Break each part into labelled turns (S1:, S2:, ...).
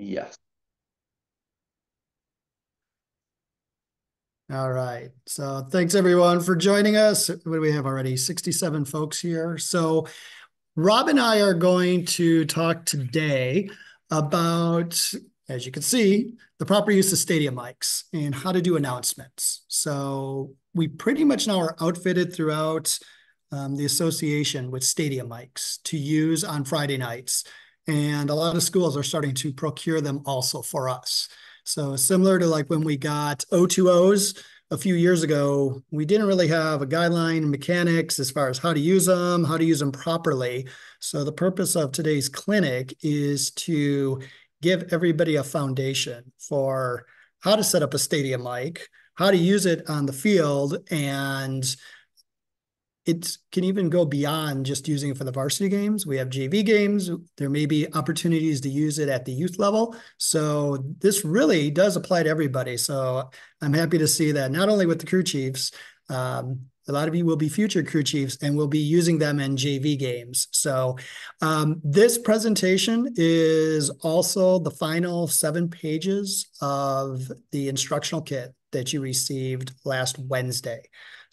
S1: Yes.
S2: All right. So thanks everyone for joining us. What do we have already? 67 folks here. So Rob and I are going to talk today about, as you can see, the proper use of stadium mics and how to do announcements. So we pretty much now are outfitted throughout the association with stadium mics to use on Friday nights. And a lot of schools are starting to procure them also for us. So similar to like when we got O2Os a few years ago, we didn't really have a guideline mechanics as far as how to use them properly. So the purpose of today's clinic is to give everybody a foundation for how to set up a stadium mic, how to use it on the field, and it can even go beyond just using it for the varsity games. We have JV games. There may be opportunities to use it at the youth level. So this really does apply to everybody. So I'm happy to see that not only with the crew chiefs, a lot of you will be future crew chiefs and will be using them in JV games. So this presentation is also the final 7 pages of the instructional kit that you received last Wednesday.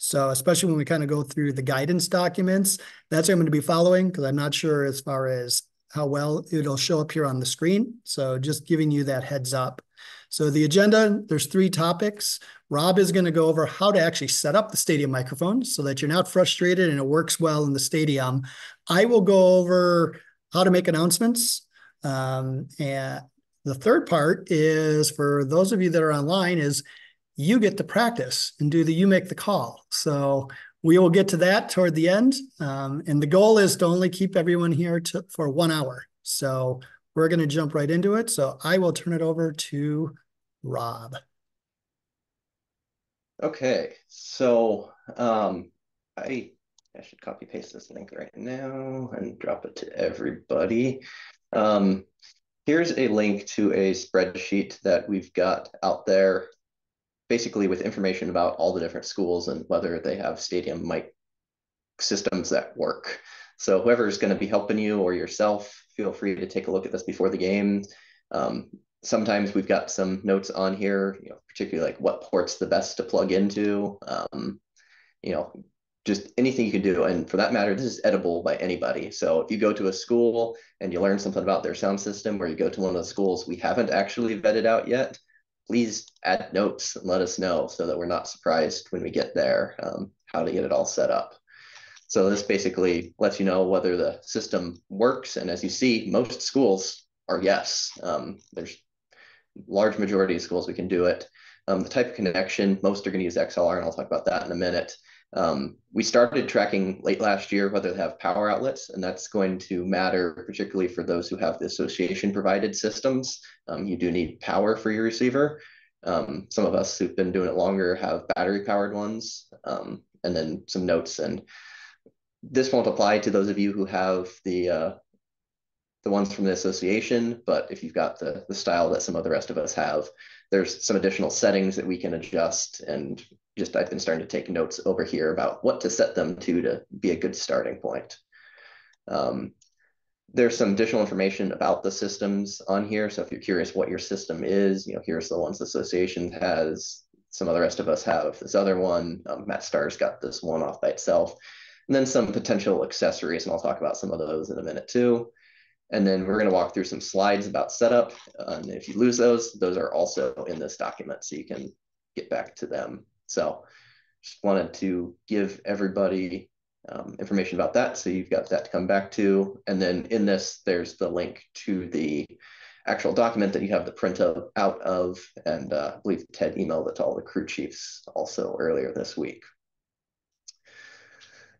S2: So especially when we kind of go through the guidance documents, that's what I'm going to be following because I'm not sure as far as how well it'll show up here on the screen. So just giving you that heads up. So the agenda, there's 3 topics. Rob is going to go over how to actually set up the stadium microphone so that you're not frustrated and it works well in the stadium. I will go over how to make announcements. And the third part is for those of you that are online is you get to practice and do the you make the call. So we will get to that toward the end. And the goal is to only keep everyone here for 1 hour. So we're going to jump right into it. So I will turn it over to Rob.
S1: Okay. So I should copy paste this link right now and drop it to everybody. Um, Here's a link to a spreadsheet that we've got out there, basically with information about all the different schools and whether they have stadium mic systems that work. So whoever's going to be helping you or yourself, feel free to take a look at this before the game. Sometimes we've got some notes on here, particularly like what port's the best to plug into, you know, just anything you can do. And for that matter, this is edible by anybody. So if you go to a school and you learn something about their sound system, or you go to one of the schools we haven't actually vetted out yet, please add notes and let us know so that we're not surprised when we get there, how to get it all set up. So this basically lets you know whether the system works. And as you see, most schools are yes. There's large majority of schools we can do it. The type of connection, most are going to use XLR, and I'll talk about that in a minute. We started tracking late last year whether they have power outlets, and that's going to matter particularly for those who have the association provided systems. You do need power for your receiver. Some of us who've been doing it longer have battery powered ones, and then some notes. And this won't apply to those of you who have the ones from the association, but if you've got the style that some of the rest of us have, there's some additional settings that we can adjust. And just I've been starting to take notes over here about what to set them to be a good starting point. There's some additional information about the systems on here. So if you're curious what your system is, here's the ones the association has. Some of the rest of us have this other one. Matt Starr's got this one off by itself. And then some potential accessories, and I'll talk about some of those in a minute too. And then we're going to walk through some slides about setup. And if you lose those are also in this document, so you can get back to them. So just wanted to give everybody information about that. So you've got that to come back to. And then in this, there's the link to the actual document that you have the print out of. And I believe Ted emailed it to all the crew chiefs also earlier this week.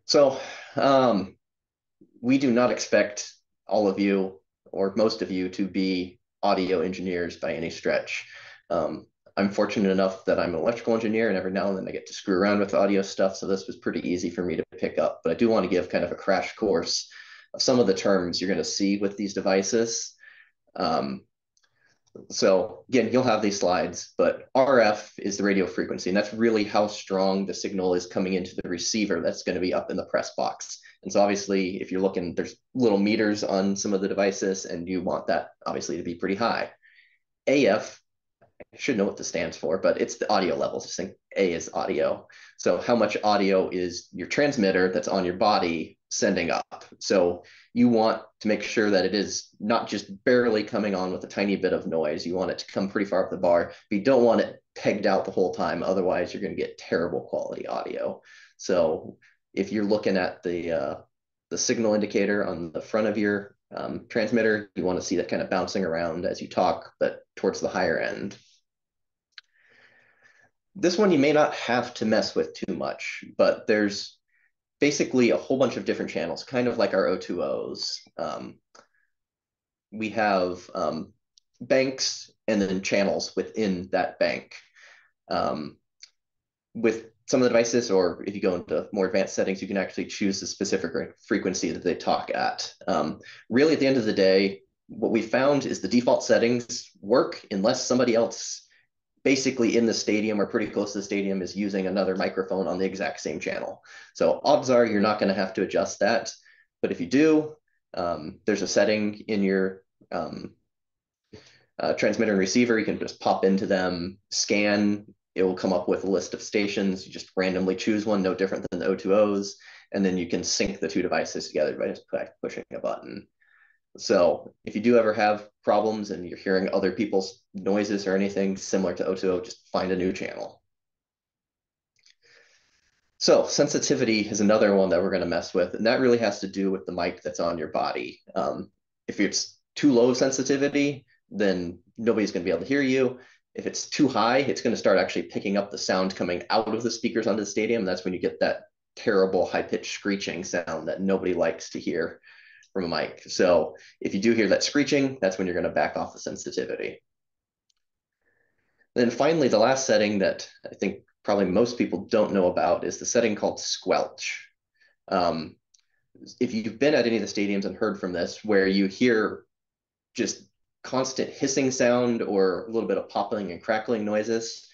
S1: So we do not expect all of you or most of you to be audio engineers by any stretch. I'm fortunate enough that I'm an electrical engineer, and every now and then I get to screw around with audio stuff. So this was pretty easy for me to pick up, but I do want to give kind of a crash course of some of the terms you're going to see with these devices. So again, you'll have these slides, but RF is the radio frequency, and that's really how strong the signal is coming into the receiver that's going to be up in the press box. And so obviously, if you're looking, there's little meters on some of the devices, and you want that obviously to be pretty high. AF, I should know what this stands for, but it's the audio levels. Just think A is audio. So how much audio is your transmitter that's on your body sending up? So you want to make sure that it is not just barely coming on with a tiny bit of noise. You want it to come pretty far up the bar, but you don't want it pegged out the whole time. Otherwise, you're going to get terrible quality audio. So if you're looking at the signal indicator on the front of your transmitter, you want to see that kind of bouncing around as you talk, but towards the higher end. This one you may not have to mess with too much, but there's basically a whole bunch of different channels, kind of like our O2Os. We have banks and then channels within that bank. With some of the devices, or if you go into more advanced settings, you can actually choose the specific frequency that they talk at. Really, at the end of the day, what we found is the default settings work unless somebody else basically in the stadium or pretty close to the stadium is using another microphone on the exact same channel. So odds are you're not going to have to adjust that. But if you do, there's a setting in your transmitter and receiver. You can just pop into them, scan. It will come up with a list of stations. You just randomly choose one, no different than the O2Os. And then you can sync the two devices together by just pushing a button. So if you do ever have problems and you're hearing other people's noises or anything similar to O2O, just find a new channel. So sensitivity is another one that we're going to mess with, and that really has to do with the mic that's on your body. If it's too low sensitivity, then nobody's going to be able to hear you. If it's too high, it's going to start actually picking up the sound coming out of the speakers onto the stadium. That's when you get that terrible high-pitched screeching sound that nobody likes to hear from a mic. So if you do hear that screeching, that's when you're going to back off the sensitivity. Then finally, the last setting that I think probably most people don't know about is the setting called squelch. If you've been at any of the stadiums and heard from this, where you hear just constant hissing sound or a little bit of popping and crackling noises,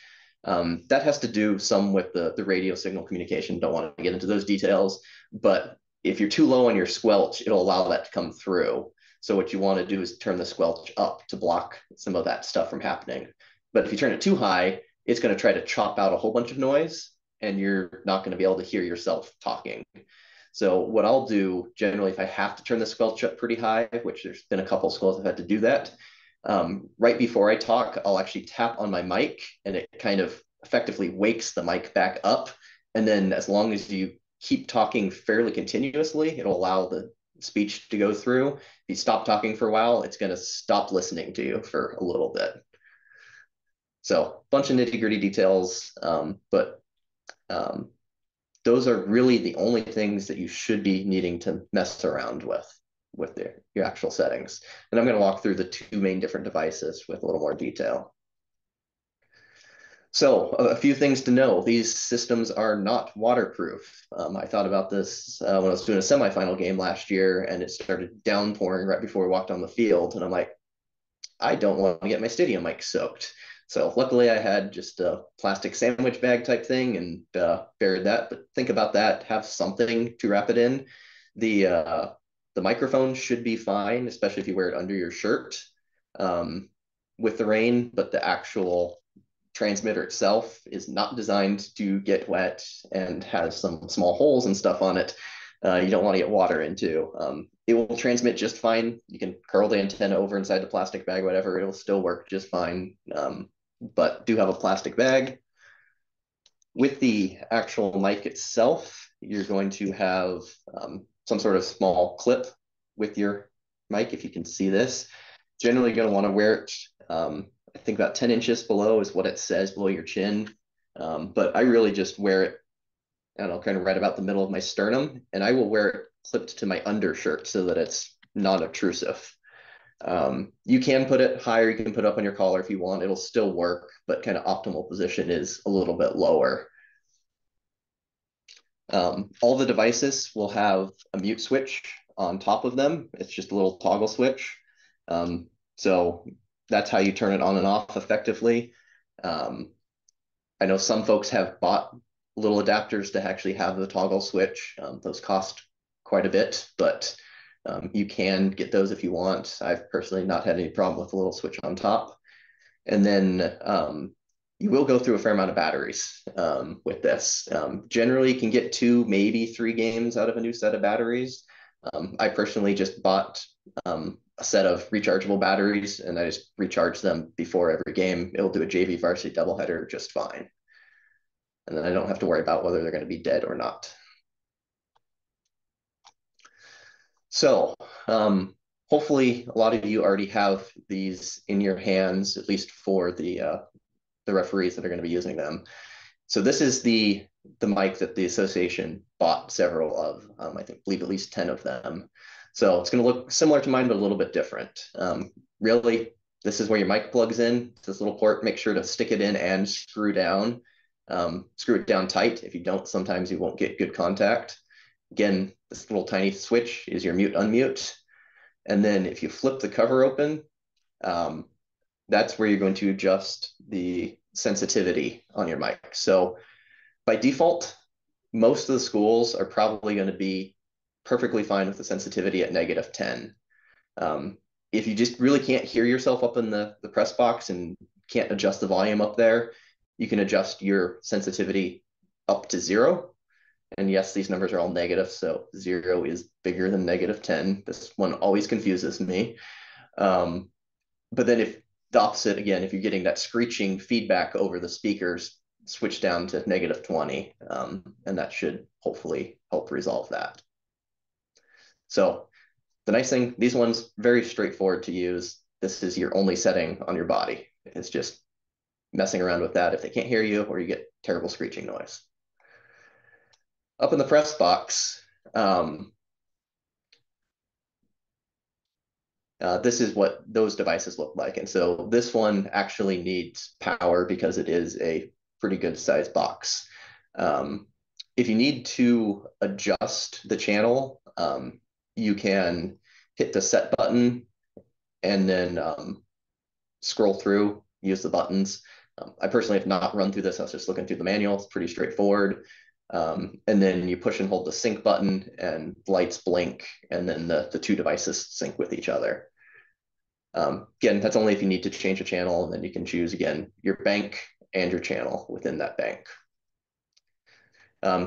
S1: that has to do some with the radio signal communication. Don't want to get into those details, but if you're too low on your squelch, it'll allow that to come through. So what you want to do is turn the squelch up to block some of that stuff from happening. But if you turn it too high, it's going to try to chop out a whole bunch of noise, and you're not going to be able to hear yourself talking. So what I'll do generally, if I have to turn the squelch up pretty high, which there's been a couple of schools I've had to do that, right before I talk, I'll actually tap on my mic, and it kind of effectively wakes the mic back up. And then as long as you keep talking fairly continuously, it'll allow the speech to go through. If you stop talking for a while, it's going to stop listening to you for a little bit. So a bunch of nitty-gritty details, but those are really the only things that you should be needing to mess around with your actual settings. And I'm going to walk through the two main different devices with a little more detail. So a few things to know. These systems are not waterproof. I thought about this when I was doing a semifinal game last year, and it started downpouring right before we walked on the field. And I'm like, I don't want to get my stadium mic soaked. So luckily I had just a plastic sandwich bag type thing and buried that. But think about that, have something to wrap it in. The microphone should be fine, especially if you wear it under your shirt with the rain, but the actual transmitter itself is not designed to get wet and has some small holes and stuff on it. You don't want to get water into. It will transmit just fine. You can curl the antenna over inside the plastic bag, whatever, it'll still work just fine. But do have a plastic bag. With the actual mic itself, you're going to have some sort of small clip with your mic, if you can see this. Generally, you're going to want to wear it, I think about 10 inches below is what it says, below your chin. But I really just wear it, I don't know, kind of right about the middle of my sternum, and I will wear it clipped to my undershirt so that it's non-obtrusive. You can put it higher, you can put it up on your collar if you want, it'll still work, but kind of optimal position is a little bit lower. All the devices will have a mute switch on top of them. It's just a little toggle switch. So that's how you turn it on and off effectively. I know some folks have bought little adapters to actually have the toggle switch. Those cost quite a bit, but you can get those if you want. I've personally not had any problem with the little switch on top. And then you will go through a fair amount of batteries with this. Generally, you can get 2, maybe 3 games out of a new set of batteries. I personally just bought a set of rechargeable batteries, and I just recharge them before every game. It'll do a JV varsity doubleheader just fine. And then I don't have to worry about whether they're going to be dead or not. So hopefully a lot of you already have these in your hands, at least for the referees that are going to be using them. So this is the mic that the association bought several of. I believe at least 10 of them. So it's going to look similar to mine, but a little bit different. Really, this is where your mic plugs in. This little port, make sure to stick it in and screw down. Screw it down tight. If you don't, sometimes you won't get good contact. Again, this little tiny switch is your mute unmute. And then if you flip the cover open, that's where you're going to adjust the sensitivity on your mic. So by default, most of the schools are probably going to be perfectly fine with the sensitivity at -10. If you just really can't hear yourself up in the press box and can't adjust the volume up there, you can adjust your sensitivity up to 0. And yes, these numbers are all negative, so 0 is bigger than -10. This one always confuses me. But then if the opposite, again, if you're getting that screeching feedback over the speakers, switch down to -20, and that should hopefully help resolve that. So the nice thing, these ones, very straightforward to use. This is your only setting on your body. It's just messing around with that if they can't hear you or you get terrible screeching noise. Up in the press box, this is what those devices look like. And so this one actually needs power because it is a pretty good size box. If you need to adjust the channel, you can hit the set button and then scroll through, use the buttons. I personally have not run through this. I was just looking through the manual. It's pretty straightforward. And then you push and hold the sync button and lights blink, and then the 2 devices sync with each other. Again, that's only if you need to change a channel, and then you can choose, again, your bank and your channel within that bank.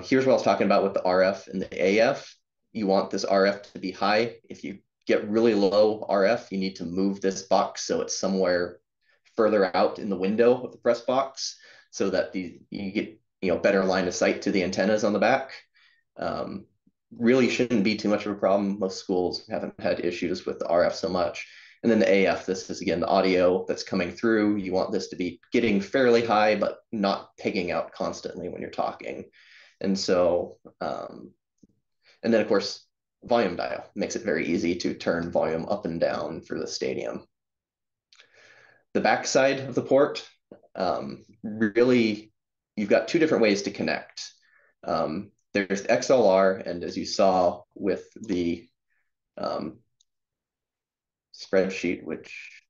S1: Here's what I was talking about with the RF and the AF. You want this RF to be high. If you get really low RF, you need to move this box so it's somewhere further out in the window of the press box so that you get better line of sight to the antennas on the back. Really shouldn't be too much of a problem. Most schools haven't had issues with the RF so much. And then the AF, this is, again, the audio that's coming through. You want this to be getting fairly high, but not pigging out constantly when you're talking. And so, and then, of course, volume dial makes it very easy to turn volume up and down for the stadium. The backside of the port, really, you've got 2 different ways to connect. There's XLR, and as you saw with the spreadsheet, which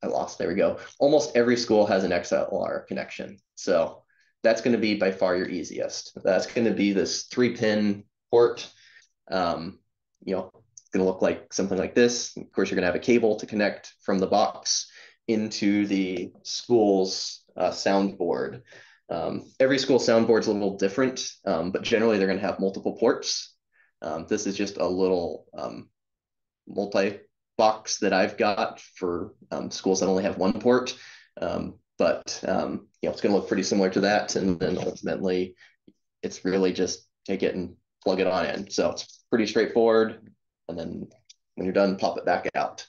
S1: I lost, there we go. Almost every school has an XLR connection. So that's going to be by far your easiest. That's going to be this 3-pin port. Going to look like something like this. Of course, you're going to have a cable to connect from the box into the school's soundboard. Every school soundboard is a little different, but generally they're going to have multiple ports. This is just a little multi-box that I've got for schools that only have 1 port. But it's going to look pretty similar to that. And then ultimately, it's really just take it and plug it on in. So it's pretty straightforward. And then when you're done, pop it back out.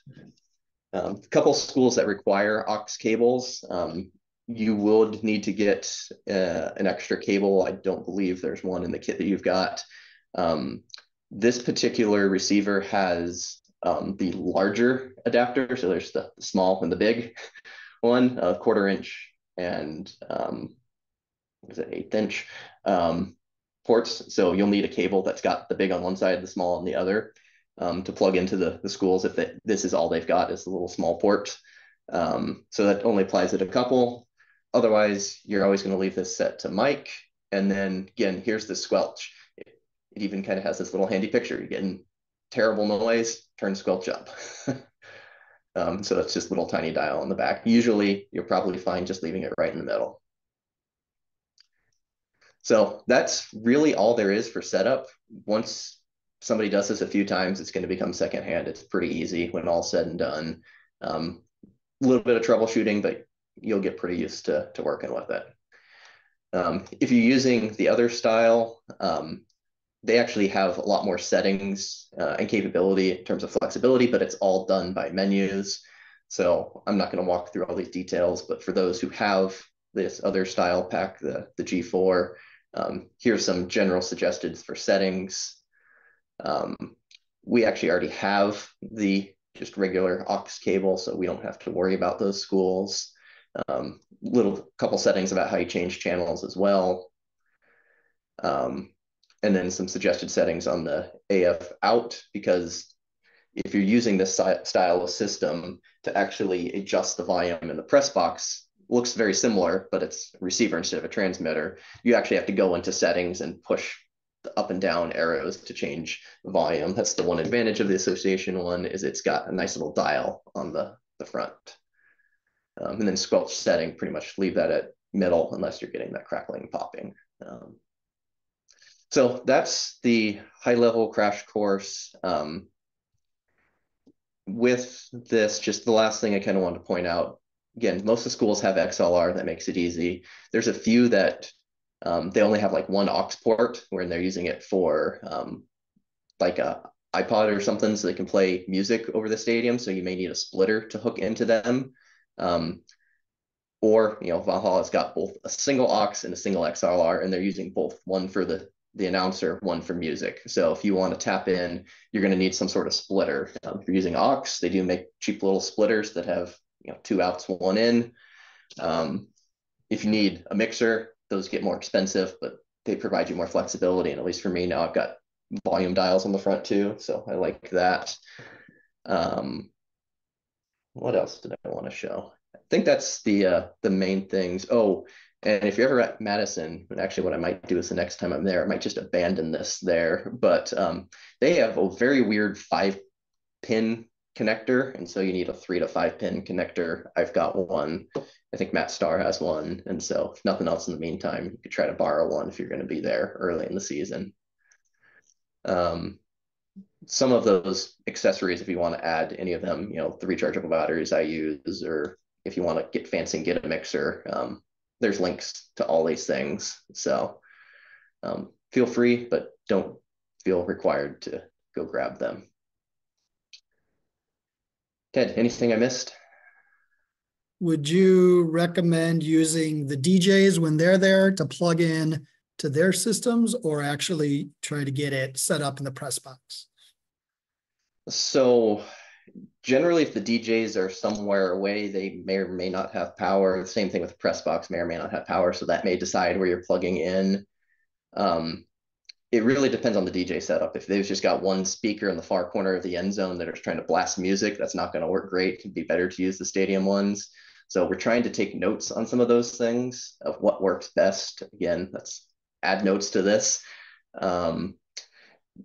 S1: A couple schools that require aux cables, you would need to get an extra cable. I don't believe there's one in the kit that you've got. This particular receiver has the larger adapter. So there's the small and the big one, a 1/4 inch and what is it, 1/8 inch ports. So you'll need a cable that's got the big on one side, the small on the other, to plug into the schools if this is all they've got is the little small port. So that only applies at a couple. Otherwise, you're always going to leave this set to mic. And then again, here's the squelch. It even kind of has this little handy picture. You're getting terrible noise, turn squelch up. So it's just a little tiny dial on the back. Usually you're probably fine just leaving it right in the middle. So that's really all there is for setup. Once somebody does this a few times, it's going to become secondhand. It's pretty easy when all said and done. A little bit of troubleshooting, but you'll get pretty used to working with it. If you're using the other style, they actually have a lot more settings and capability in terms of flexibility, but it's all done by menus. So I'm not going to walk through all these details, but for those who have this other style pack, the G4, here's some general suggestions for settings. We actually already have the just regular aux cable, so we don't have to worry about those schools. Little couple settings about how you change channels as well. And then some suggested settings on the AF out, because if you're using this style of system to actually adjust the volume in the press box, looks very similar, but it's a receiver instead of a transmitter. You actually have to go into settings and push the up and down arrows to change volume. That's the one advantage of the Association one, is it's got a nice little dial on the front. And then squelch setting, pretty much leave that at middle unless you're getting that crackling and popping. So that's the high-level crash course. With this, just the last thing I kind of want to point out, again, most of the schools have XLR. That makes it easy. There's a few that they only have like one aux port where they're using it for like a iPod or something, so they can play music over the stadium. So you may need a splitter to hook into them. Or, Valhalla's got both a single aux and a single XLR, and they're using both, one for the announcer, one for music. So if you want to tap in, you're going to need some sort of splitter. If you're using aux, they do make cheap little splitters that have 2 outs, 1 in. If you need a mixer, those get more expensive, but they provide you more flexibility. And at least for me now, I've got volume dials on the front too, so I like that. What else did I want to show? I think that's the main things. Oh, and if you're ever at Madison, and actually what I might do is the next time I'm there, I might just abandon this there. But they have a very weird 5-pin connector, and so you need a 3 to 5-pin connector. I've got one. I think Matt Starr has one, and so if nothing else in the meantime, you could try to borrow one if you're going to be there early in the season. Some of those accessories, if you want to add any of them, the rechargeable batteries I use, or if you want to get fancy and get a mixer, there's links to all these things. So feel free, but don't feel required to go grab them. Ted, anything I missed?
S2: Would you recommend using the DJs when they're there to plug in to their systems, or actually try to get it set up in the press box?
S1: So generally, if the DJs are somewhere away, they may or may not have power. The same thing with the press box, may or may not have power. So that may decide where you're plugging in. It really depends on the DJ setup. If they've just got one speaker in the far corner of the end zone that are trying to blast music, that's not going to work great. It can be better to use the stadium ones. So we're trying to take notes on some of those things of what works best. Again, let's add notes to this.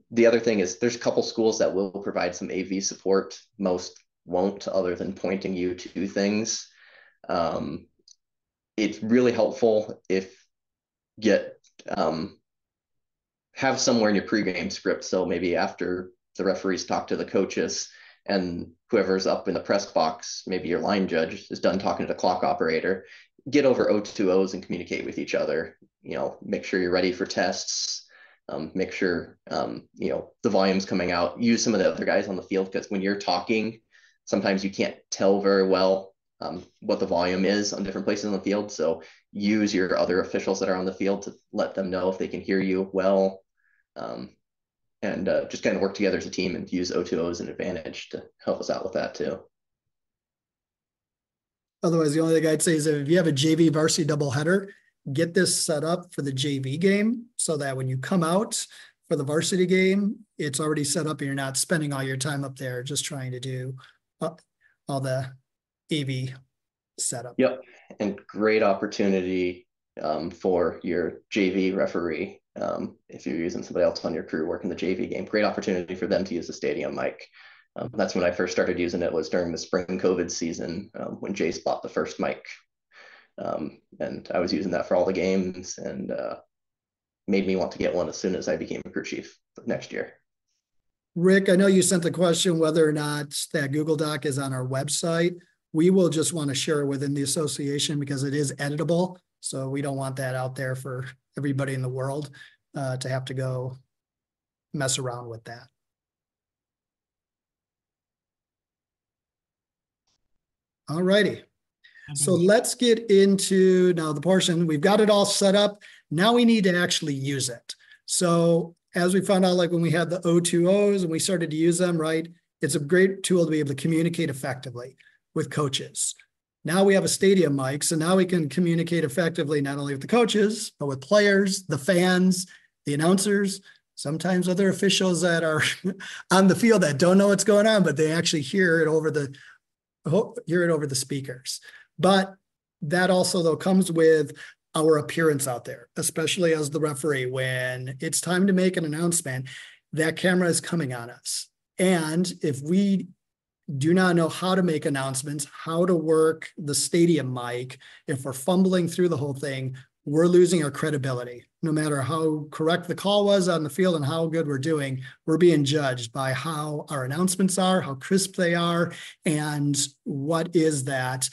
S1: The other thing is there's a couple schools that will provide some AV support. Most won't, other than pointing you to things. It's really helpful if you have somewhere in your pregame script. So maybe after the referees talk to the coaches and whoever's up in the press box, maybe your line judge is done talking to the clock operator, get over O2Os and communicate with each other. Make sure you're ready for tests. Make sure, the volume's coming out. Use some of the other guys on the field, because when you're talking, sometimes you can't tell very well what the volume is on different places on the field. So use your other officials that are on the field to let them know if they can hear you well. And just kind of work together as a team and use O2O as an advantage to help us out with that too.
S2: Otherwise, the only thing I'd say is if you have a JV varsity doubleheader, get this set up for the JV game so that when you come out for the varsity game, it's already set up and you're not spending all your time up there just trying to do all the AV setup.
S1: Yep, and great opportunity for your JV referee. If you're using somebody else on your crew working the JV game, great opportunity for them to use the stadium mic. That's when I first started using it, was during the spring COVID season, when Jace bought the first mic. And I was using that for all the games, and made me want to get one as soon as I became a crew chief next year.
S2: Rick, I know you sent the question whether or not that Google Doc is on our website. We will just want to share it within the association because it is editable. So we don't want that out there for everybody in the world to have to go mess around with that. All righty. So let's get into now the portion. We've got it all set up. Now we need to actually use it. So as we found out, like when we had the O2Os and we started to use them, right? It's a great tool to be able to communicate effectively with coaches. Now we have a stadium mic, so now we can communicate effectively not only with the coaches, but with players, the fans, the announcers, sometimes other officials that are on the field that don't know what's going on, but they actually hear it over the speakers. But that also, though, comes with our appearance out there, especially as the referee. When it's time to make an announcement, that camera is coming on us. And if we do not know how to make announcements, how to work the stadium mic, if we're fumbling through the whole thing, we're losing our credibility. No matter how correct the call was on the field and how good we're doing, we're being judged by how our announcements are, how crisp they are, and what is that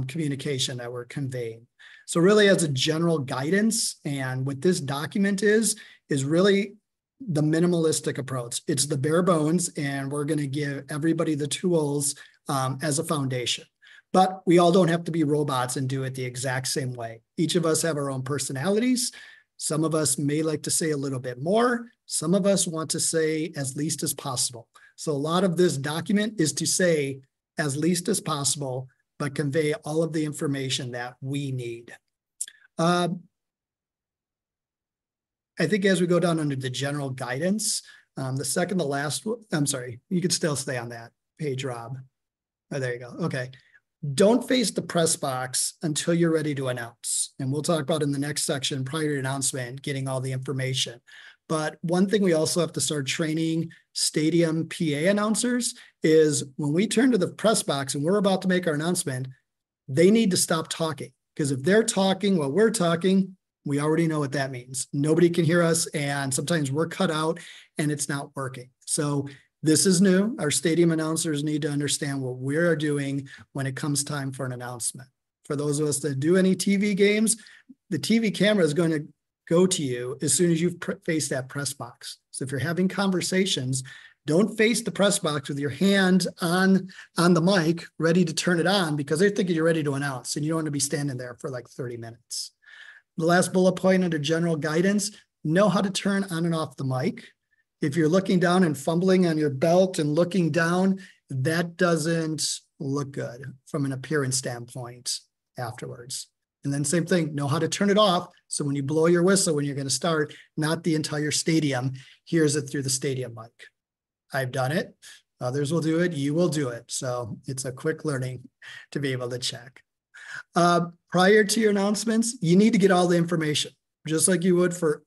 S2: communication that we're conveying. So really, as a general guidance, and what this document is really the minimalistic approach. It's the bare bones, and we're going to give everybody the tools as a foundation. But we all don't have to be robots and do it the exact same way. Each of us have our own personalities. Some of us may like to say a little bit more. Some of us want to say as least as possible. So a lot of this document is to say as least as possible, but convey all of the information that we need. I think as we go down under the general guidance, the second to last, I'm sorry, you could still stay on that page, Rob. Oh, there you go. Okay. Don't face the press box until you're ready to announce. And we'll talk about in the next section, prior to announcement, getting all the information. But one thing we also have to start training stadium PA announcers is when we turn to the press box and we're about to make our announcement, they need to stop talking. Because if they're talking while we're talking, we already know what that means. Nobody can hear us, and sometimes we're cut out and it's not working. So this is new. Our stadium announcers need to understand what we're doing when it comes time for an announcement. For those of us that do any TV games, the TV camera is going to go to you as soon as you face that press box. So if you're having conversations, don't face the press box with your hand on the mic, ready to turn it on, because they're thinking you're ready to announce and you don't want to be standing there for like 30 minutes. The last bullet point under general guidance, know how to turn on and off the mic. If you're looking down and fumbling on your belt and looking down, that doesn't look good from an appearance standpoint afterwards. And then same thing, know how to turn it off. So when you blow your whistle, when you're going to start, not the entire stadium hears it through the stadium mic. I've done it. Others will do it. You will do it. So it's a quick learning to be able to check. Prior to your announcements, you need to get all the information, just like you would for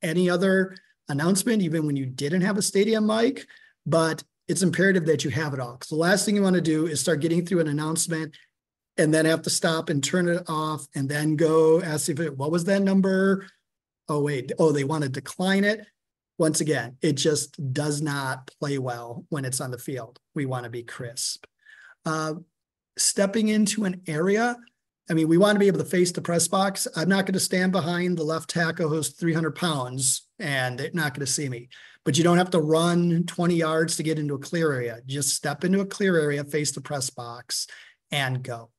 S2: any other announcement, even when you didn't have a stadium mic, but it's imperative that you have it all. Because the last thing you want to do is start getting through an announcement and then have to stop and turn it off and then go ask if it, what was that number? Oh, wait. Oh, they want to decline it. Once again, it just does not play well when it's on the field. We want to be crisp. Stepping into an area, I mean, we want to be able to face the press box. I'm not going to stand behind the left tackle who's 300 pounds and they're not going to see me. But you don't have to run 20 yards to get into a clear area. Just step into a clear area, face the press box, and go.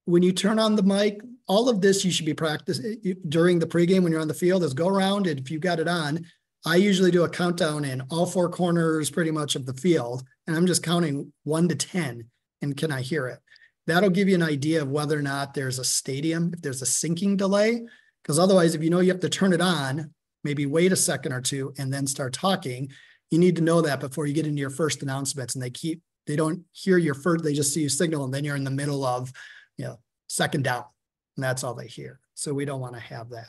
S2: When you turn on the mic, all of this you should be practicing during the pregame when you're on the field is go around, and if you've got it on, I usually do a countdown in all four corners pretty much of the field, and I'm just counting 1 to 10, and can I hear it? That'll give you an idea of whether or not there's a stadium, if there's a syncing delay, because otherwise, if you know you have to turn it on, maybe wait a second or two and then start talking, you need to know that before you get into your first announcements, and they don't hear your first, they just see you signal, and then you're in the middle of, second down, and that's all they hear. So we don't want to have that.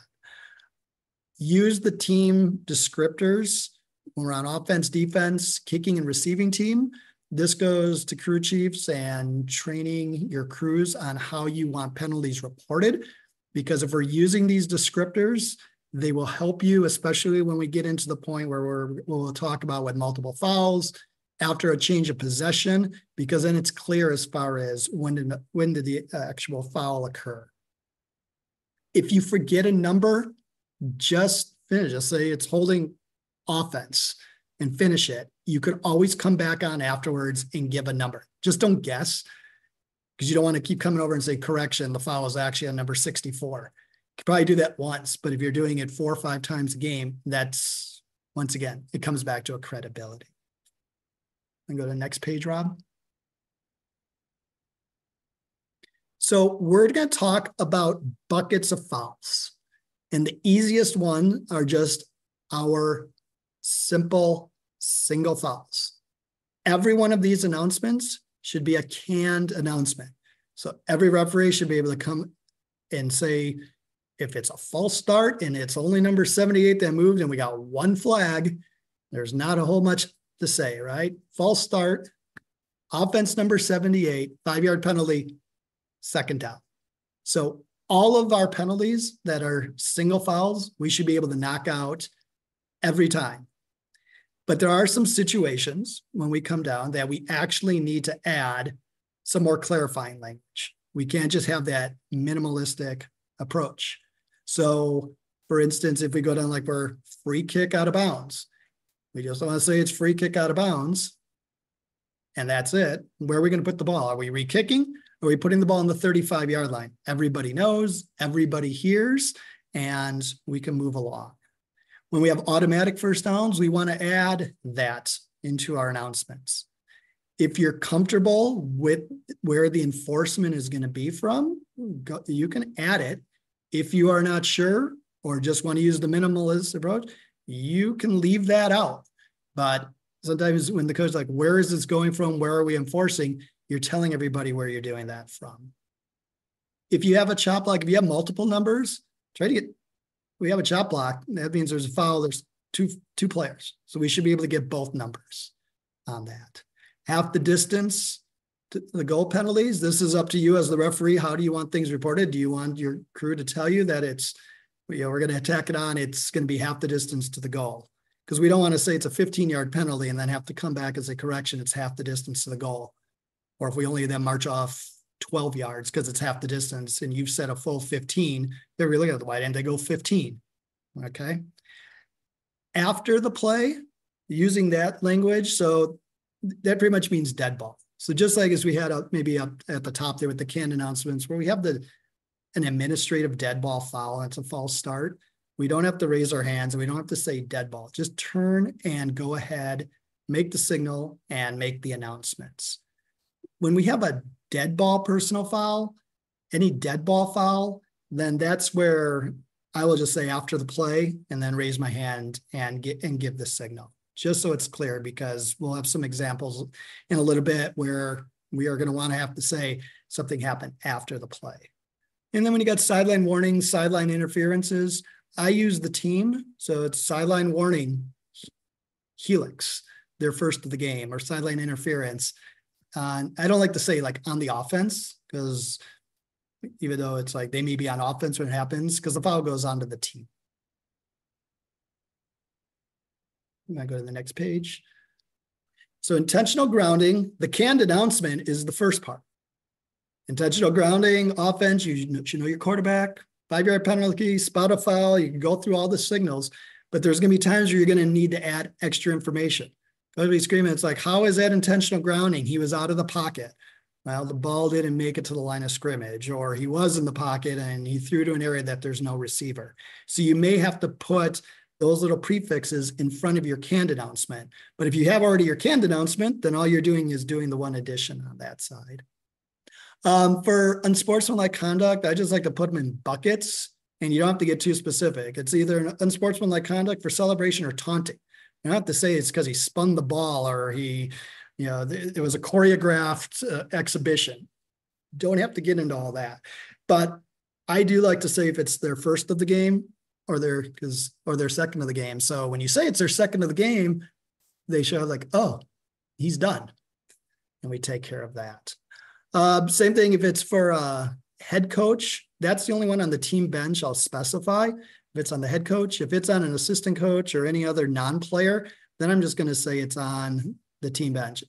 S2: Use the team descriptors when we're on offense, defense, kicking and receiving team, this goes to crew chiefs and training your crews on how you want penalties reported. Because if we're using these descriptors, they will help you, especially when we get into the point where we'll talk about with multiple fouls after a change of possession, because then it's clear as far as when did the actual foul occur. If you forget a number, just finish. Just say it's holding offense and finish it. You could always come back on afterwards and give a number. Just don't guess, because you don't want to keep coming over and say, correction, the foul is actually on number 64. You could probably do that once, but if you're doing it 4 or 5 times a game, that's, once again, it comes back to a credibility. And go to the next page, Rob. So we're going to talk about buckets of fouls. And the easiest one are just our simple single fouls. Every one of these announcements should be a canned announcement. So every referee should be able to come and say, if it's a false start and it's only number 78 that moved and we got one flag, there's not a whole much to say, right? False start, offense number 78, 5-yard penalty, second down. So all of our penalties that are single fouls, we should be able to knock out every time. But there are some situations when we come down that we actually need to add some more clarifying language. We can't just have that minimalistic approach. So for instance, if we go down like we're free kick out of bounds, we just want to say it's free kick out of bounds, and that's it. Where are we going to put the ball? Are we re-kicking? Are we putting the ball on the 35-yard line? Everybody knows, everybody hears, and we can move along. When we have automatic first downs, we want to add that into our announcements. If you're comfortable with where the enforcement is going to be from, you can add it. If you are not sure or just want to use the minimalist approach, you can leave that out. But sometimes when the coach is like, where is this going from? Where are we enforcing? You're telling everybody where you're doing that from. If you have a chop block, if you have multiple numbers, we have a chop block. That means there's a foul. There's two players. So we should be able to get both numbers on that. Half the distance to the goal penalties. This is up to you as the referee. How do you want things reported? Do you want your crew to tell you that it's, we're going to attack it on, it's going to be half the distance to the goal? Because we don't want to say it's a 15-yard penalty and then have to come back as a correction. It's half the distance to the goal. Or if we only then march off 12 yards because it's half the distance and you've set a full 15, they're really at the wide end, they go 15. Okay. After the play, using that language, so that pretty much means dead ball. So just like as we had maybe up at the top there with the canned announcements where we have an administrative dead ball foul, and it's a false start. We don't have to raise our hands and we don't have to say dead ball. Just turn and go ahead, make the signal and make the announcements. When we have a dead ball personal foul, any dead ball foul, then that's where I will just say after the play and then raise my hand and give the signal, just so it's clear, because we'll have some examples in a little bit where we are going to want to have to say something happened after the play. And then when you got sideline warnings, sideline interferences, I use the team. So it's sideline warning, helix, they're first of the game, or sideline interference. I don't like to say like on the offense, because even though it's like they may be on offense when it happens, because the foul goes on to the team. I'm going to go to the next page. So intentional grounding, the canned announcement is the first part. Intentional grounding, offense, you should know your quarterback, 5-yard penalty, spot a foul. You can go through all the signals, but there's going to be times where you're going to need to add extra information. I'll be screaming, it's like, how is that intentional grounding? He was out of the pocket. Well, the ball didn't make it to the line of scrimmage, or he was in the pocket and he threw to an area that there's no receiver. So you may have to put those little prefixes in front of your canned announcement. But if you have already your canned announcement, then all you're doing is doing the one addition on that side. For unsportsmanlike conduct, I just like to put them in buckets, and you don't have to get too specific. It's either an unsportsmanlike conduct for celebration or taunting. You don't have to say it's because he spun the ball or he, it was a choreographed exhibition. Don't have to get into all that. But I do like to say if it's their first of the game, or they're second of the game. So when you say it's their second of the game, they show like, oh, he's done. And we take care of that. Same thing if it's for a head coach, that's the only one on the team bench I'll specify. If it's on the head coach, if it's on an assistant coach or any other non-player, then I'm just going to say it's on the team bench.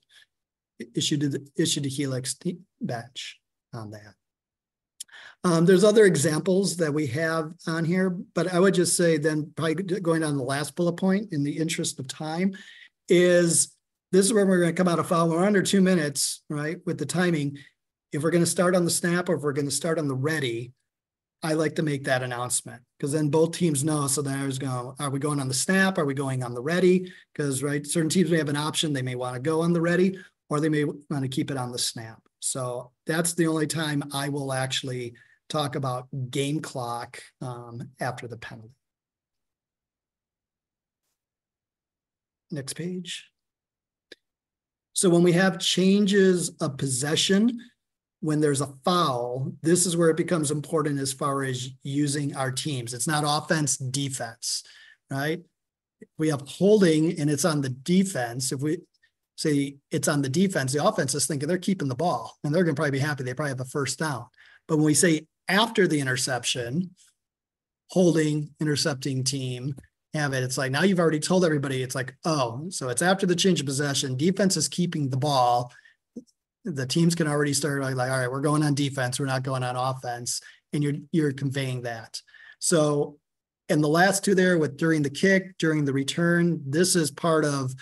S2: Issued to Helix bench on that. There's other examples that we have on here, but I would just say then probably going on the last bullet point in the interest of time is this is where we're going to come out of foul. We're under 2 minutes, right? With the timing. If we're going to start on the snap or if we're going to start on the ready, I like to make that announcement because then both teams know. So then I was going, are we going on the snap? Are we going on the ready? Because right, certain teams may have an option. They may want to go on the ready or they may want to keep it on the snap. So that's the only time I will actually talk about game clock after the penalty. Next page. So when we have changes of possession, when there's a foul, this is where it becomes important as far as using our teams. It's not offense, defense, right? We have holding and it's on the defense. If we say it's on the defense, the offense is thinking they're keeping the ball and they're going to probably be happy. They probably have a first down. But when we say after the interception, holding, intercepting team, have it. It's like, now you've already told everybody, it's like, oh, so it's after the change of possession. Defense is keeping the ball. The teams can already start like, all right, we're going on defense. We're not going on offense. And you're conveying that. So, and the last two there with during the kick, during the return, this is part of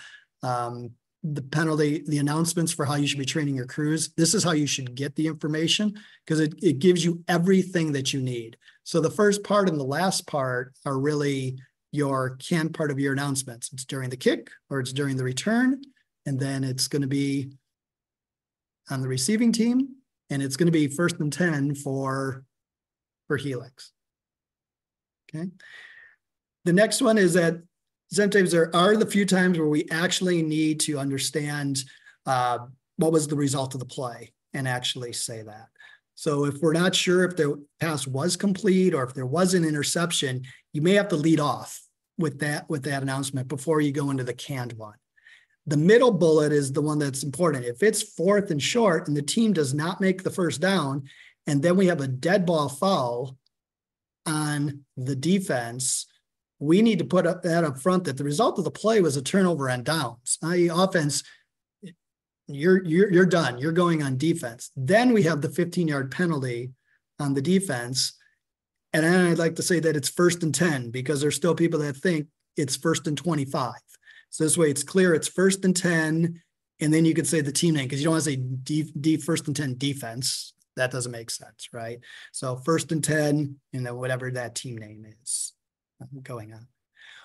S2: the penalty, the announcements for how you should be training your crews. This is how you should get the information because it gives you everything that you need. So the first part and the last part are really your part of your announcements. It's during the kick or it's during the return. And then it's going to be on the receiving team, and it's going to be 1st and 10 for Helix. Okay. The next one is that sometimes there are the few times where we actually need to understand what was the result of the play and actually say that. So if we're not sure if the pass was complete or if there was an interception, you may have to lead off with that announcement before you go into the canned one. The middle bullet is the one that's important. If it's 4th and short and the team does not make the first down, and then we have a dead ball foul on the defense, we need to put that up front that the result of the play was a turnover and downs, i.e. offense, you're done. You're going on defense. Then we have the 15-yard penalty on the defense. And then I'd like to say that it's 1st and 10 because there's still people that think it's 1st and 25. So this way it's clear it's 1st and 10, and then you could say the team name because you don't want to say 1st and 10 defense. That doesn't make sense, right? So 1st and 10, and then whatever that team name is going on.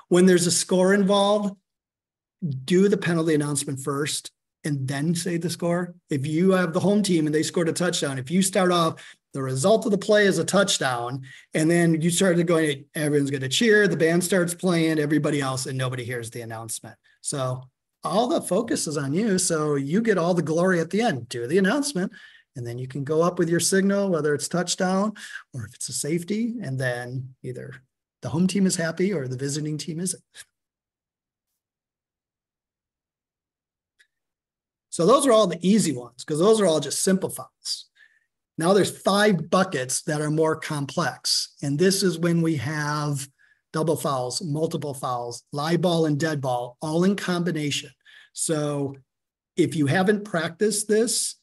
S2: When there's a score involved, do the penalty announcement first and then say the score. If you have the home team and they scored a touchdown, if you start off, the result of the play is a touchdown, and then you started going, everyone's going to cheer, the band starts playing, everybody else, and nobody hears the announcement. So all the focus is on you. So you get all the glory at the end. Do the announcement, and then you can go up with your signal, whether it's touchdown or if it's a safety, and then either the home team is happy or the visiting team isn't. So those are all the easy ones because those are all just simple fouls. Now there's 5 buckets that are more complex. And this is when we have double fouls, multiple fouls, live ball and dead ball, all in combination. So if you haven't practiced this,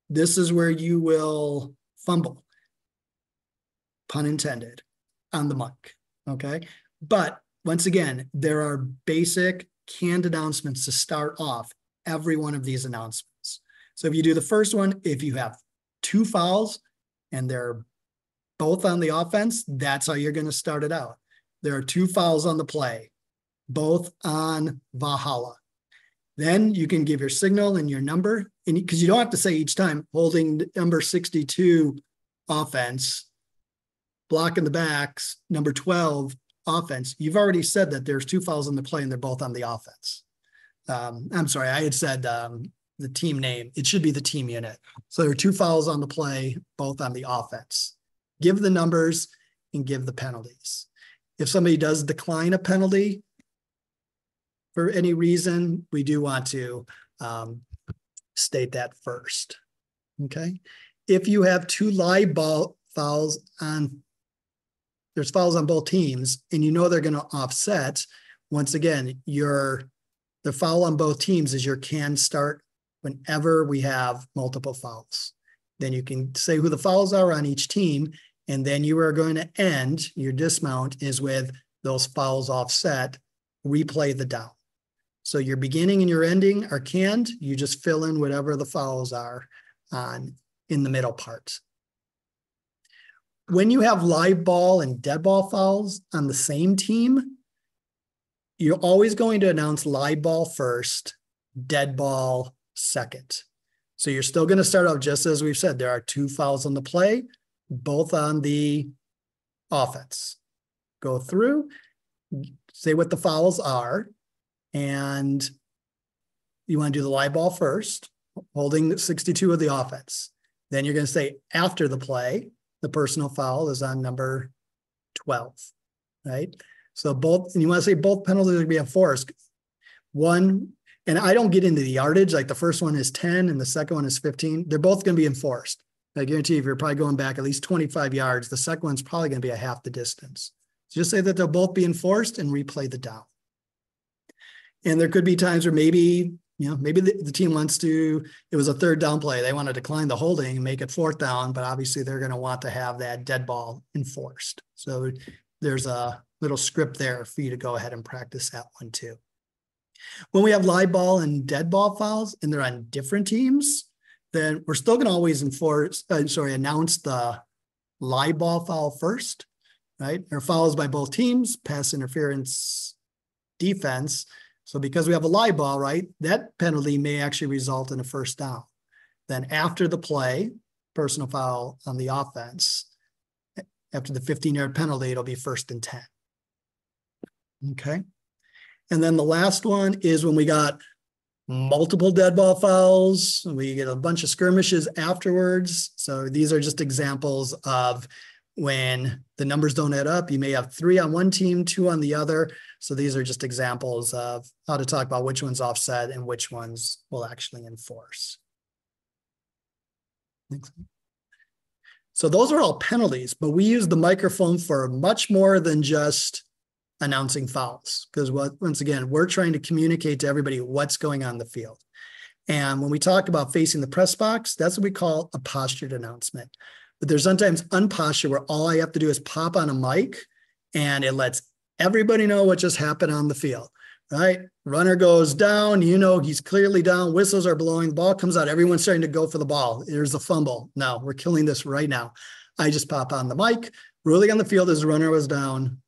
S2: this is where you will fumble, pun intended, on the mic, okay? But once again, there are basic canned announcements to start off every one of these announcements. So if you do the first one, if you have 2 fouls and they're both on the offense, that's how you're going to start it out. There are 2 fouls on the play, both on Valhalla. Then you can give your signal and your number, and because you don't have to say each time, holding number 62 offense, blocking the backs, number 12 offense. You've already said that there's 2 fouls on the play and they're both on the offense. I'm sorry, I had said the team name. It should be the team unit. So there are 2 fouls on the play, both on the offense. Give the numbers and give the penalties. if somebody does decline a penalty for any reason, we do want to state that first. Okay. If you have two live ball fouls on, there's fouls on both teams, and you know they're going to offset, once again, the foul on both teams is your can start whenever we have multiple fouls. Then you can say who the fouls are on each team, and then you are going to end, your dismount is with those fouls offset, replay the down. So your beginning and your ending are canned. You just fill in whatever the fouls are in the middle part. When you have live ball and dead ball fouls on the same team, you're always going to announce live ball first, dead ball second. So you're still going to start out just as we've said, there are two fouls on the play, both on the offense. Go through, say what the fouls are, and you want to do the live ball first, holding 62 of the offense. Then you're going to say after the play, the personal foul is on number 12, right? So both, and you want to say both penalties are going to be enforced. One, and I don't get into the yardage, like the first one is 10 and the second one is 15. They're both going to be enforced. I guarantee you, if you're probably going back at least 25 yards, the second one's probably going to be a half the distance. So just say that they'll both be enforced and replay the down. And there could be times where maybe, maybe the team wants to, it was a third down play. They want to decline the holding and make it fourth down, but obviously they're going to want to have that dead ball enforced. So there's a little script there for you to go ahead and practice that one too. When we have live ball and dead ball fouls and they're on different teams, then we're still going to always announce the live ball foul first, right? Or fouls by both teams, pass interference, defense. So because we have a live ball, right, that penalty may actually result in a first down. Then after the play, personal foul on the offense, after the 15-yard penalty, it'll be 1st and 10. Okay. And then the last one is when we got multiple dead ball fouls, we get a bunch of skirmishes afterwards. So these are just examples of when the numbers don't add up. You may have 3 on one team, 2 on the other. So these are just examples of how to talk about which ones offset and which ones will actually enforce. So those are all penalties, but we use the microphone for much more than just announcing fouls, because once again, we're trying to communicate to everybody what's going on in the field. And when we talk about facing the press box, that's what we call a postured announcement. But there's sometimes unpostured where all I have to do is pop on a mic and it lets everybody know what just happened on the field, right? Runner goes down, he's clearly down, whistles are blowing, the ball comes out, everyone's starting to go for the ball. There's a fumble. No, we're killing this right now. I just pop on the mic, ruling on the field as the runner was down,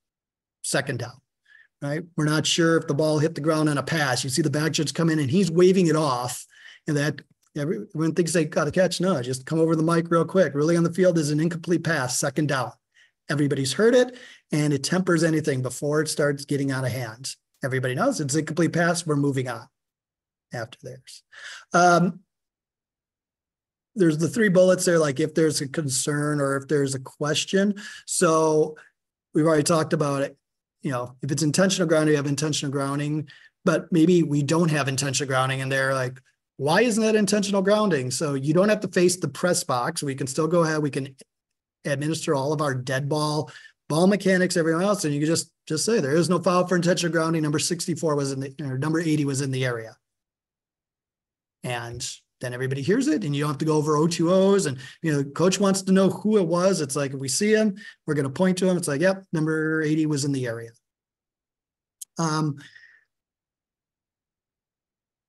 S2: 2nd down, right? We're not sure if the ball hit the ground on a pass. You see the back judge come in and he's waving it off, and that everyone thinks they got a catch. No, just come over the mic real quick. Ruling on the field is an incomplete pass, 2nd down. Everybody's heard it, and it tempers anything before it starts getting out of hand. Everybody knows it's an incomplete pass. We're moving on after theirs. There's the 3 bullets there, like if there's a concern or if there's a question. So we've already talked about it. If it's intentional grounding, we have intentional grounding, but maybe we don't have intentional grounding and they're like, why isn't that intentional grounding? So you don't have to face the press box. We can still go ahead. We can administer all of our dead ball mechanics, everyone else. And you can just say there is no foul for intentional grounding. Number 64 was number 80 was in the area. And then everybody hears it and you don't have to go over O2Os. And, coach wants to know who it was. It's like, if we see him, we're going to point to him. It's like, yep, number 80 was in the area.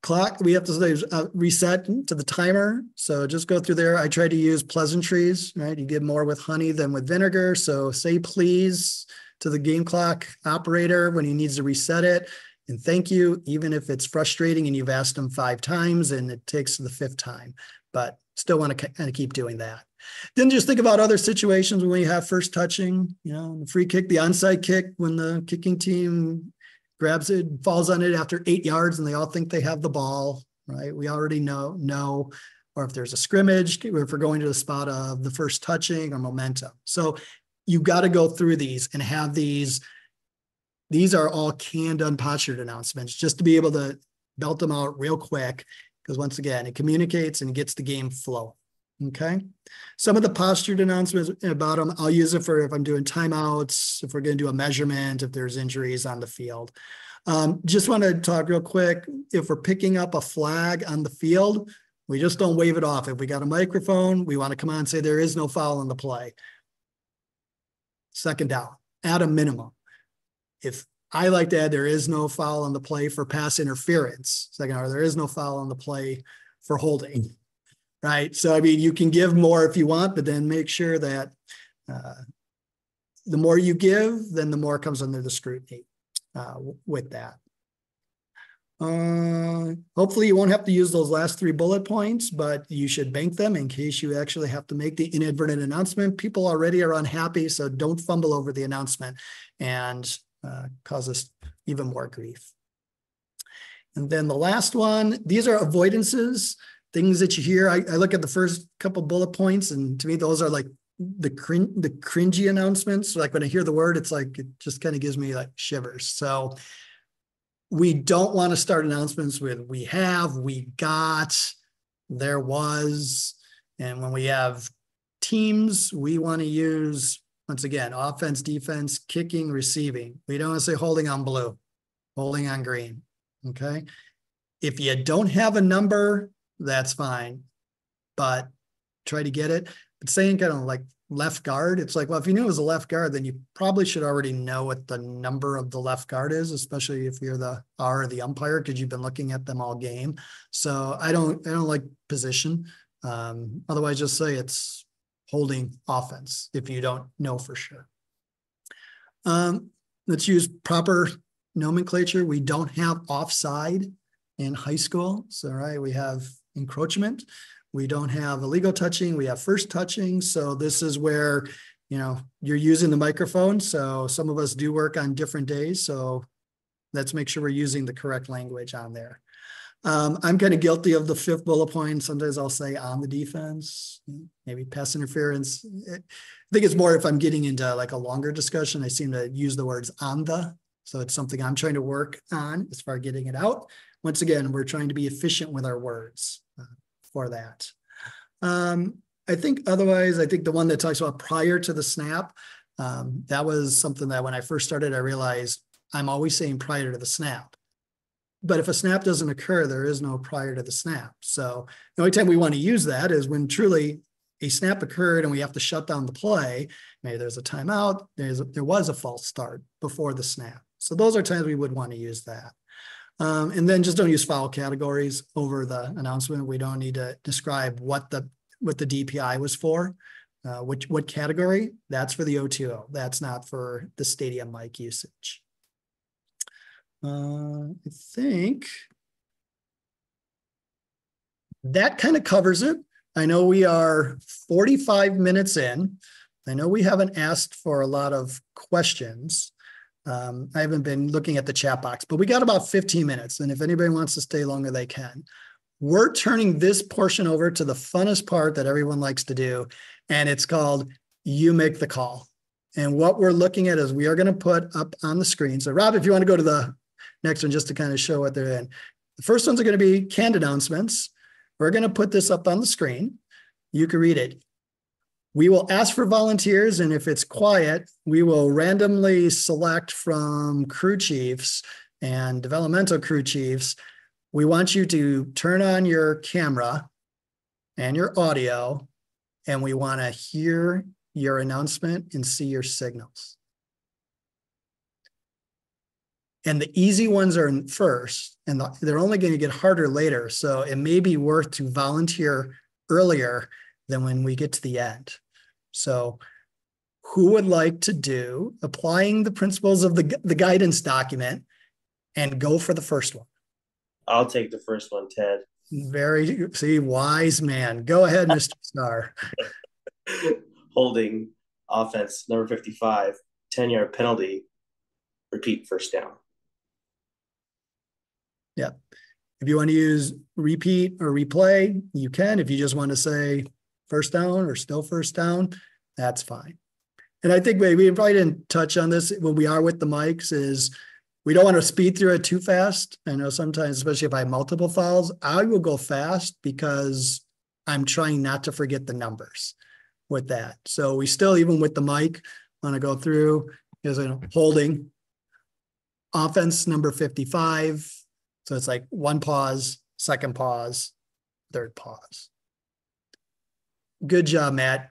S2: Clock, we have to reset to the timer. So just go through there. I try to use pleasantries, right? You get more with honey than with vinegar. So say please to the game clock operator when he needs to reset it. And thank you, even if it's frustrating and you've asked them 5 times and it takes the 5th time, but still want to kind of keep doing that. Then just think about other situations when you have first touching, the free kick, the onside kick, when the kicking team grabs it, falls on it after 8 yards and they all think they have the ball, right? We already know, or if there's a scrimmage, if we're going to the spot of the first touching or momentum. So you've got to go through these and have these these are all canned, unpostured announcements, just to be able to belt them out real quick. Because once again, it communicates and gets the game flow. Okay. Some of the postured announcements about them, I'll use it for if I'm doing timeouts, if we're going to do a measurement, if there's injuries on the field. Just want to talk real quick. If we're picking up a flag on the field, we just don't wave it off. If we got a microphone, we want to come on and say there is no foul in the play. Second down, at a minimum. If I like to add, there is no foul on the play for pass interference. Second, or there is no foul on the play for holding, right? So, I mean, you can give more if you want, but then make sure that the more you give, then the more comes under the scrutiny with that. Hopefully you won't have to use those last 3 bullet points, but you should bank them in case you actually have to make the inadvertent announcement. People already are unhappy, so don't fumble over the announcement and cause us even more grief. And then the last one, these are avoidances, things that you hear. I look at the first couple bullet points, and to me, those are like the cringy announcements. Like when I hear the word, it's like, it just kind of gives me like shivers. So we don't want to start announcements with we have, we got, there was. And when we have teams, we want to use, once again, offense, defense, kicking, receiving. We don't want to say holding on blue, holding on green. Okay. If you don't have a number, that's fine, but try to get it. But saying kind of like left guard, it's like, well, if you knew it was a left guard, then you probably should already know what the number of the left guard is, especially if you're the R or the umpire, because you've been looking at them all game. So I don't like position. Otherwise, just say it's holding offense if you don't know for sure. Let's use proper nomenclature. We don't have offside in high school. So, right, we have encroachment. We don't have illegal touching. We have first touching. So this is where, you know, you're using the microphone. So some of us do work on different days. So let's make sure we're using the correct language on there. I'm kind of guilty of the 5th bullet point. Sometimes I'll say on the defense, maybe pass interference. I think it's more if I'm getting into like a longer discussion, I seem to use the words on the. So it's something I'm trying to work on as far as getting it out. Once again, we're trying to be efficient with our words for that. I think otherwise, I think the one that talks about prior to the snap, that was something that when I first started, I realized I'm always saying prior to the snap. But if a snap doesn't occur, there is no prior to the snap. So the only time we want to use that is when truly a snap occurred and we have to shut down the play. Maybe there's a timeout, there was a false start before the snap. So those are times we would want to use that. And then just don't use foul categories over the announcement. We don't need to describe what the DPI was for, what category. That's for the O2O. That's not for the stadium mic usage. I think that kind of covers it. I know we are 45 minutes in. I know we haven't asked for a lot of questions. I haven't been looking at the chat box, but we got about 15 minutes. And if anybody wants to stay longer, they can. We're turning this portion over to the funnest part that everyone likes to do. And it's called You Make the Call. And what we're looking at is we are going to put up on the screen. So Rob, if you want to go to the next one, just to kind of show what they're in. The first ones are going to be canned announcements. We're going to put this up on the screen. You can read it. We will ask for volunteers, and if it's quiet, we will randomly select from crew chiefs and developmental crew chiefs. We want you to turn on your camera and your audio, and we want to hear your announcement and see your signals. And the easy ones are first, and they're only going to get harder later. So it may be worth to volunteer earlier than when we get to the end. So who would like to do applying the principles of the guidance document and go for the first one?
S3: I'll take the first one, Ted.
S2: See, wise man. Go ahead, Mr. Star.
S3: Holding offense, number 55, 10-yard penalty, repeat first down.
S2: Yeah. If you want to use repeat or replay, you can. If you just want to say first down or still first down, that's fine. And I think maybe we probably didn't touch on this when we are with the mics is we don't want to speed through it too fast. I know sometimes, especially if I have multiple files, I will go fast because I'm trying not to forget the numbers with that. So we still, even with the mic, want to go through is holding offense number 55. So it's like one pause, second pause, third pause. Good job, Matt.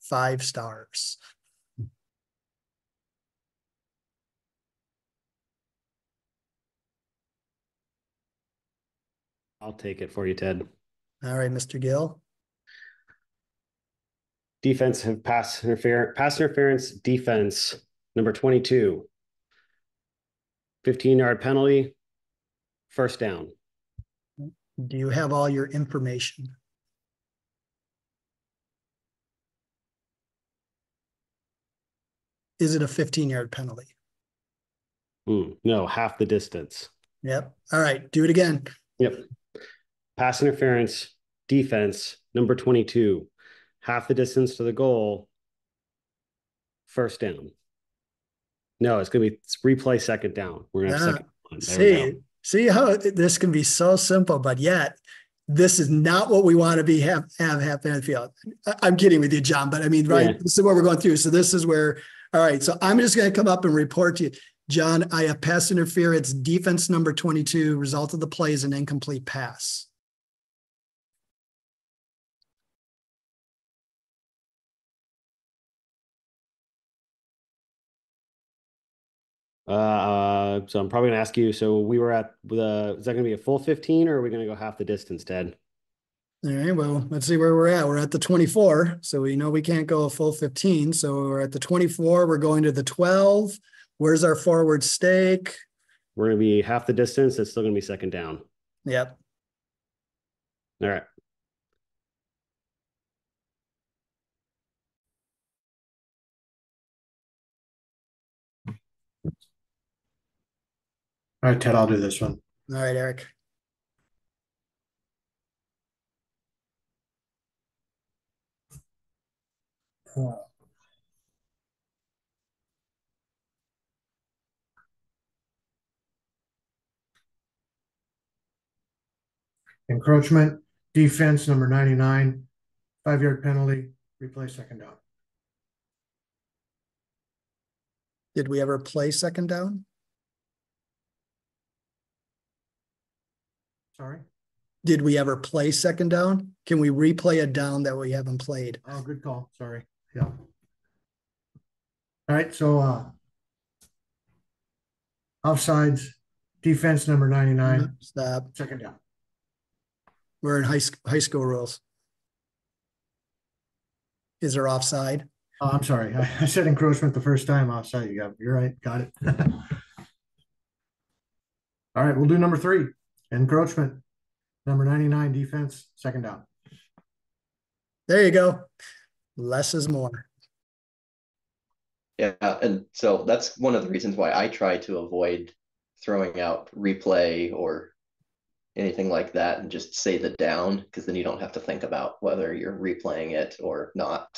S2: 5 stars.
S4: I'll take it for you, Ted.
S2: All right, Mr. Gill.
S4: Defensive pass interference defense, number 22. 15-yard penalty, first down.
S2: Do you have all your information? Is it a 15-yard penalty?
S4: No, half the distance.
S2: Yep. All right, do it again.
S4: Yep. Pass interference defense, number 22. Half the distance to the goal, first down. No, it's going to be replay second down. We're going to have second one.
S2: See how this can be so simple, but yet this is not what we want to have happen in the field. I'm kidding with you, John, but I mean, right, yeah. This is what we're going through. So this is where, all right, so I'm just going to come up and report to you. John, I have pass interference defense number 22. Result of the play is an incomplete pass.
S4: So I'm probably gonna ask you. So we were at is that gonna be a full 15 or are we gonna go half the distance, Ted?
S2: All right, well, let's see where we're at. We're at the 24. So we know we can't go a full 15. So we're at the 24. We're going to the 12. Where's our forward stake?
S4: We're gonna be half the distance. It's still gonna be second down.
S2: Yep.
S4: All right.
S5: All right, Ted, I'll do this one.
S2: All right, Eric.
S5: Encroachment, defense number 99, 5-yard penalty, replay second down.
S2: Did we ever play second down?
S5: Sorry?
S2: Did we ever play second down? Can we replay a down that we haven't played?
S5: Oh, good call. Sorry. Yeah. All right, so offsides, defense number 99.
S2: Stop.
S5: Second down.
S2: We're in high school rules. Is there offside?
S5: Oh, I'm sorry. I said encroachment the first time. Offside. You're right. Got it. All right, we'll do number 3. Encroachment. Number 99, defense, second down.
S2: There you go. Less is more.
S1: Yeah, and so that's one of the reasons why I try to avoid throwing out replay or anything like that and just say the down, because then you don't have to think about whether you're replaying it or not.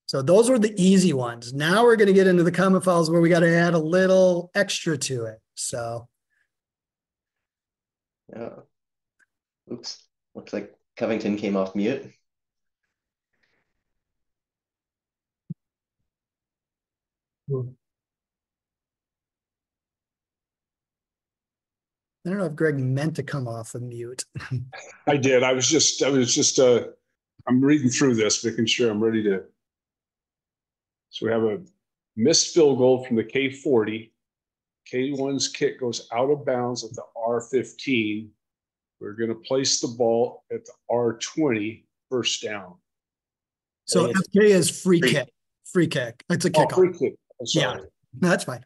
S2: So those were the easy ones. Now we're going to get into the common files where we got to add a little extra to it. So.
S1: Yeah. Oops. Looks like Covington came off mute.
S2: I don't know if Greg meant to come off of mute.
S6: I did. I was just I'm reading through this, making sure I'm ready to. So we have a missed field goal from the K40. K1's kick goes out of bounds at the R15. We're going to place the ball at the R20, first down.
S2: So FK is free kick. Free kick. It's a kickoff.
S6: Free kick. Oh, sorry.
S2: Yeah, no, that's fine.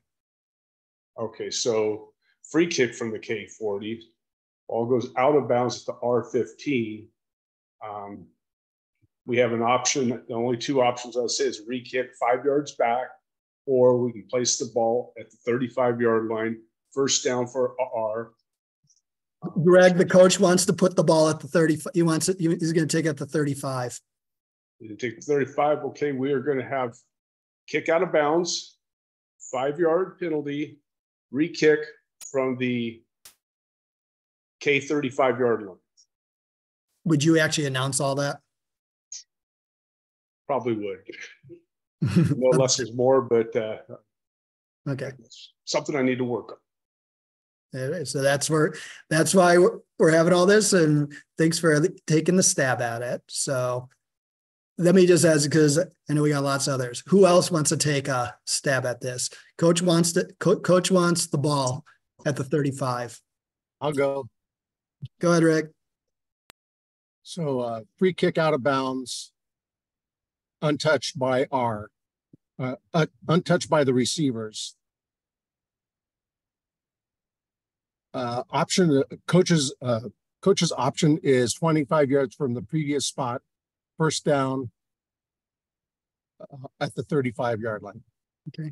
S6: Okay, so free kick from the K40. Ball goes out of bounds at the R15. We have an option. The only 2 options I would say is re-kick 5 yards back, or we can place the ball at the 35-yard line, first down for R.
S2: Greg, the coach wants to put the ball at the 30. He wants it. He's going to take it at the 35.
S6: You take the 35. Okay, we are going to have kick out of bounds, 5-yard penalty, re-kick from the K 35-yard line.
S2: Would you actually announce all that?
S6: Probably would. No less is more, but
S2: Okay.
S6: it's something I need to work on.
S2: So that's why we're having all this, and thanks for taking the stab at it. So let me just ask, because I know we got lots of others. Who else wants to take a stab at this? Coach wants the ball at the 35.
S7: I'll go.
S2: Go ahead, Rick.
S7: So free kick out of bounds, untouched by untouched by the receivers. Coach's option is 25 yards from the previous spot, first down at the 35-yard line.
S2: Okay.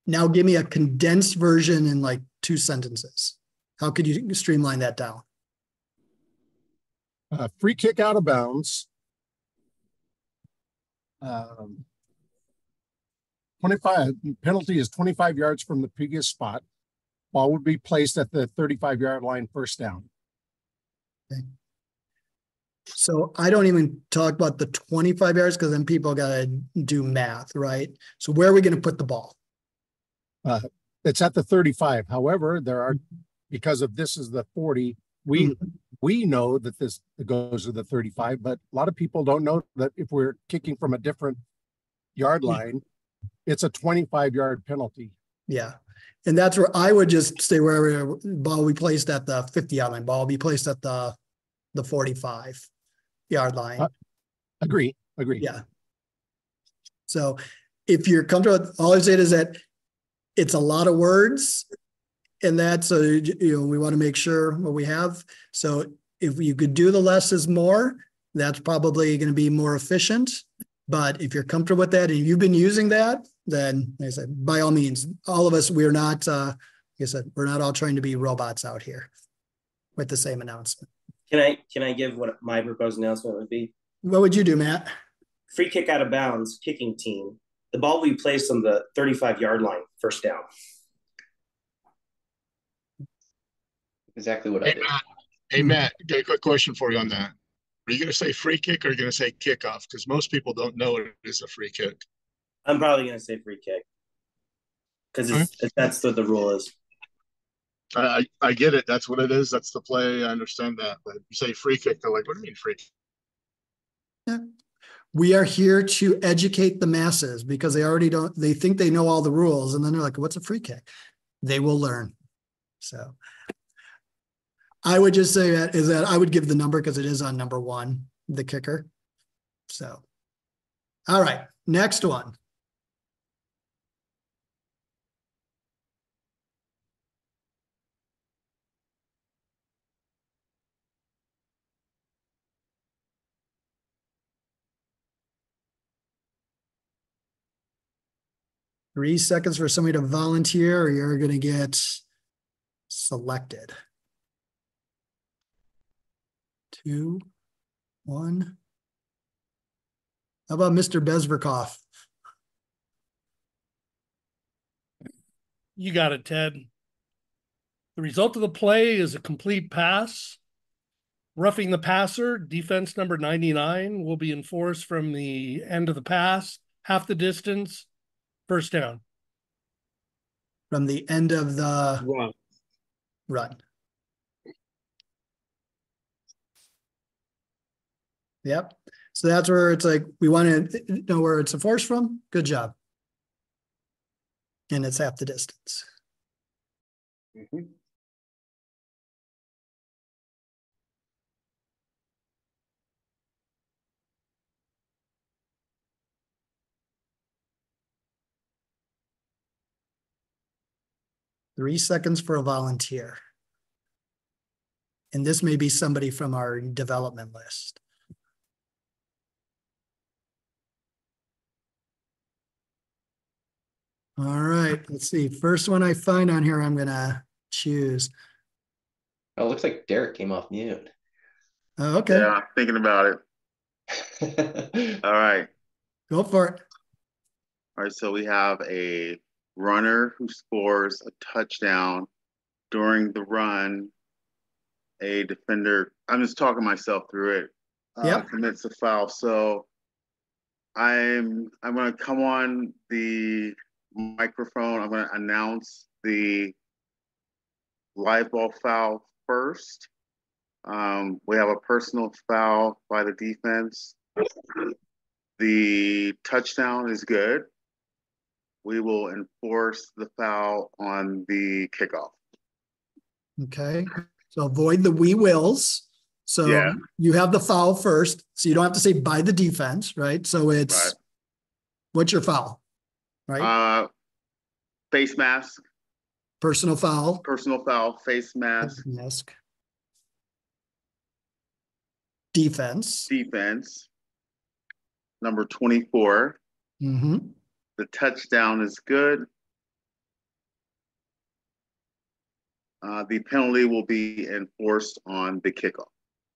S2: Now give me a condensed version in like 2 sentences. How could you streamline that down?
S7: Free kick out of bounds. 25 penalty is 25 yards from the previous spot. Ball would be placed at the 35-yard line, first down.
S2: Okay. So I don't even talk about the 25 yards, because then people got to do math, right? So where are we going to put the ball?
S7: It's at the 35. However, there are, because of this is the 40, we know that this goes to the 35, but a lot of people don't know that if we're kicking from a different yard line, it's a 25-yard penalty.
S2: Yeah. And that's where I would just stay wherever ball will be placed at the 50-yard line. Ball will be placed at the 45-yard line.
S7: Agree.
S2: Yeah. So if you're comfortable, all I say is that it's a lot of words, and that's so we want to make sure what we have. So if you could do the less is more, that's probably going to be more efficient. But if you're comfortable with that and you've been using that, then like I said, by all means, all of us, we're not, like I said, we're not all trying to be robots out here with the same announcement.
S3: Can I give what my proposed announcement would be?
S2: What would you do, Matt?
S3: Free kick out of bounds, kicking team. The ball will be placed on the 35-yard line, first down.
S1: Exactly what I did.
S7: Hey, Matt, got a quick question for you on that. Are you going to say free kick or are you going to say kickoff? Because most people don't know it is a free kick.
S3: I'm probably going to say free kick because that's what the rule is.
S7: I get it. That's what it is. That's the play. I understand that. But you say free kick, they're like, what do you mean free kick?
S2: Yeah. We are here to educate the masses, because they think they know all the rules, and then they're like, what's a free kick? They will learn. So I would just say that I would give the number because it is on number 1, the kicker. So, all right, next one. Three seconds for somebody to volunteer, or you're going to get selected. 2, 1. How about Mr. Bezverkov?
S8: You got it, Ted. The result of the play is a complete pass. Roughing the passer, defense number 99 will be enforced from the end of the pass, half the distance, first down.
S2: From the end of the run. Yep. So that's where it's like, we want to know where it's enforced from. Good job. And it's half the distance.
S6: Mm-hmm.
S2: Three seconds for a volunteer. And this may be somebody from our development list. All right, let's see. First one I find on here, I'm going to choose.
S1: Oh, it looks like Derek came off mute.
S2: Oh, okay.
S9: Yeah, I'm thinking about it. All right.
S2: Go for it.
S9: All right. So we have a runner who scores a touchdown during the run. A defender, I'm just talking myself through it,
S2: Yep.
S9: commits a foul. So I'm going to come on the microphone. I'm going to announce the live ball foul first. We have a personal foul by the defense. The touchdown is good. We will enforce the foul on the kickoff.
S2: Okay. So avoid the we wills. So
S9: Yeah.
S2: you have the foul first. So you don't have to say by the defense, right? So it's
S9: Right.
S2: What's your foul? Right?
S9: Face mask,
S2: Personal foul.
S9: personal foul, face mask,
S2: Mask. Defense.
S9: defense. Number 24.
S2: Mm-hmm.
S9: The touchdown is good. The penalty will be enforced on the kickoff.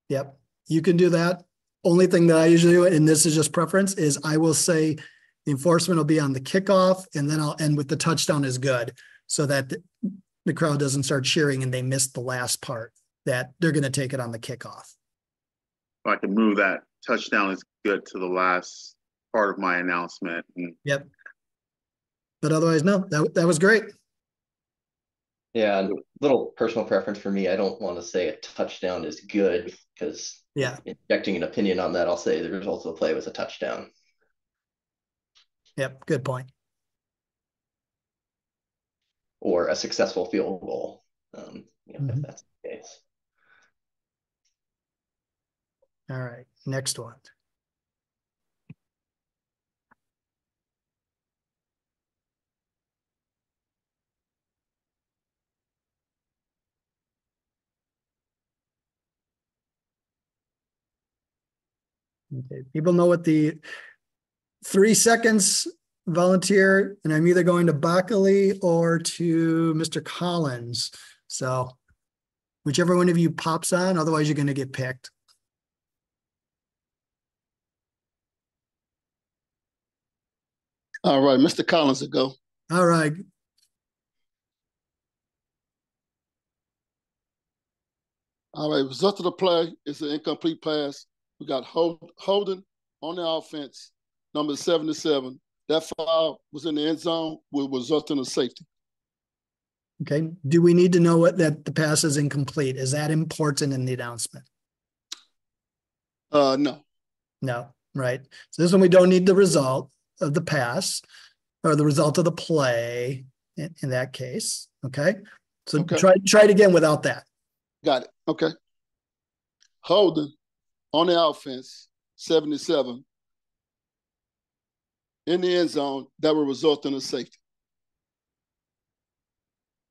S2: Yep. You can do that. Only thing that I usually do, and this is just preference, is I will say the enforcement will be on the kickoff, and then I'll end with the touchdown is good, so that the crowd doesn't start cheering and they miss the last part, that they're going to take it on the kickoff.
S9: If I can move that touchdown is good to the last part of my announcement.
S2: Yep. But otherwise, no, that was great.
S1: Yeah, and little personal preference for me. I don't want to say a touchdown is good because
S2: Yeah.
S1: injecting an opinion on that, I'll say the result of the play was a touchdown.
S2: Yep. Good point.
S1: Or a successful field goal, if that's the case.
S2: All right. Next one. Okay. People know what the 3 seconds volunteer, and I'm either going to Backley or to Mr. Collins. So whichever one of you pops on, otherwise you're going to get picked.
S10: All right, Mr. Collins will go.
S2: All right.
S10: All right, result of the play is an incomplete pass. We got Holden on the offense, number 77. That foul was in the end zone, will result in a safety.
S2: Okay. Do we need to know what that the pass is incomplete? Is that important in the announcement?
S10: No.
S2: No, right. So this one, we don't need the result of the pass or the result of the play in that case. Okay. So
S10: Okay.
S2: try it again without that.
S10: Got it. Okay. Holden on the offense, 77. In the end zone, that will result in a safety.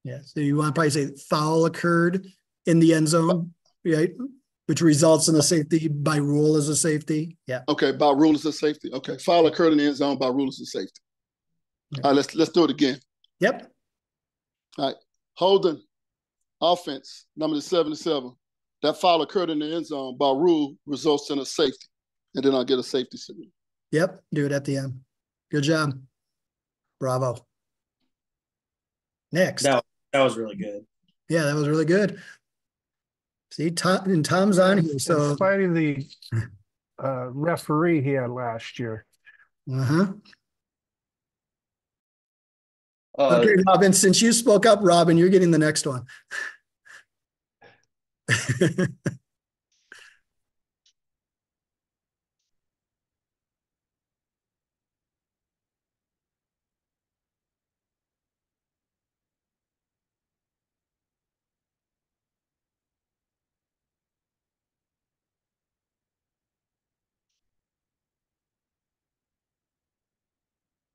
S2: Yeah. So you want to probably say foul occurred in the end zone, right? Which results in a safety by rule as a safety. Yeah.
S10: Okay. By rule is a safety. Okay. Foul occurred in the end zone by rule is a safety.
S2: Yeah.
S10: All right. Let's do it again.
S2: Yep.
S10: All right. Holden, offense, number 77. That foul occurred in the end zone by rule results in a safety. And then I'll get a safety signal.
S2: Yep. Do it at the end. Good job. Bravo. Next.
S3: That was really good.
S2: Yeah, that was really good. See, Tom's on here. So
S11: fighting the referee he had last year.
S2: Okay, Robin, since you spoke up, Robin, you're getting the next one.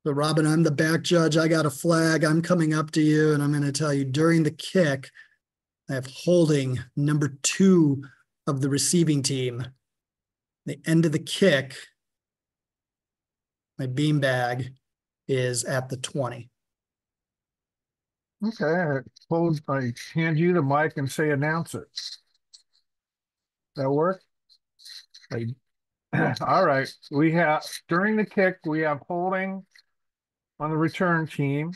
S2: So Robin, I'm the back judge. I got a flag. I'm coming up to you and I'm going to tell you during the kick, I have holding number 2 of the receiving team. The end of the kick, my beanbag is at the 20.
S11: Okay, I hand you the mic and say announce it. That work? All right. We have during the kick, we have holding on the return team.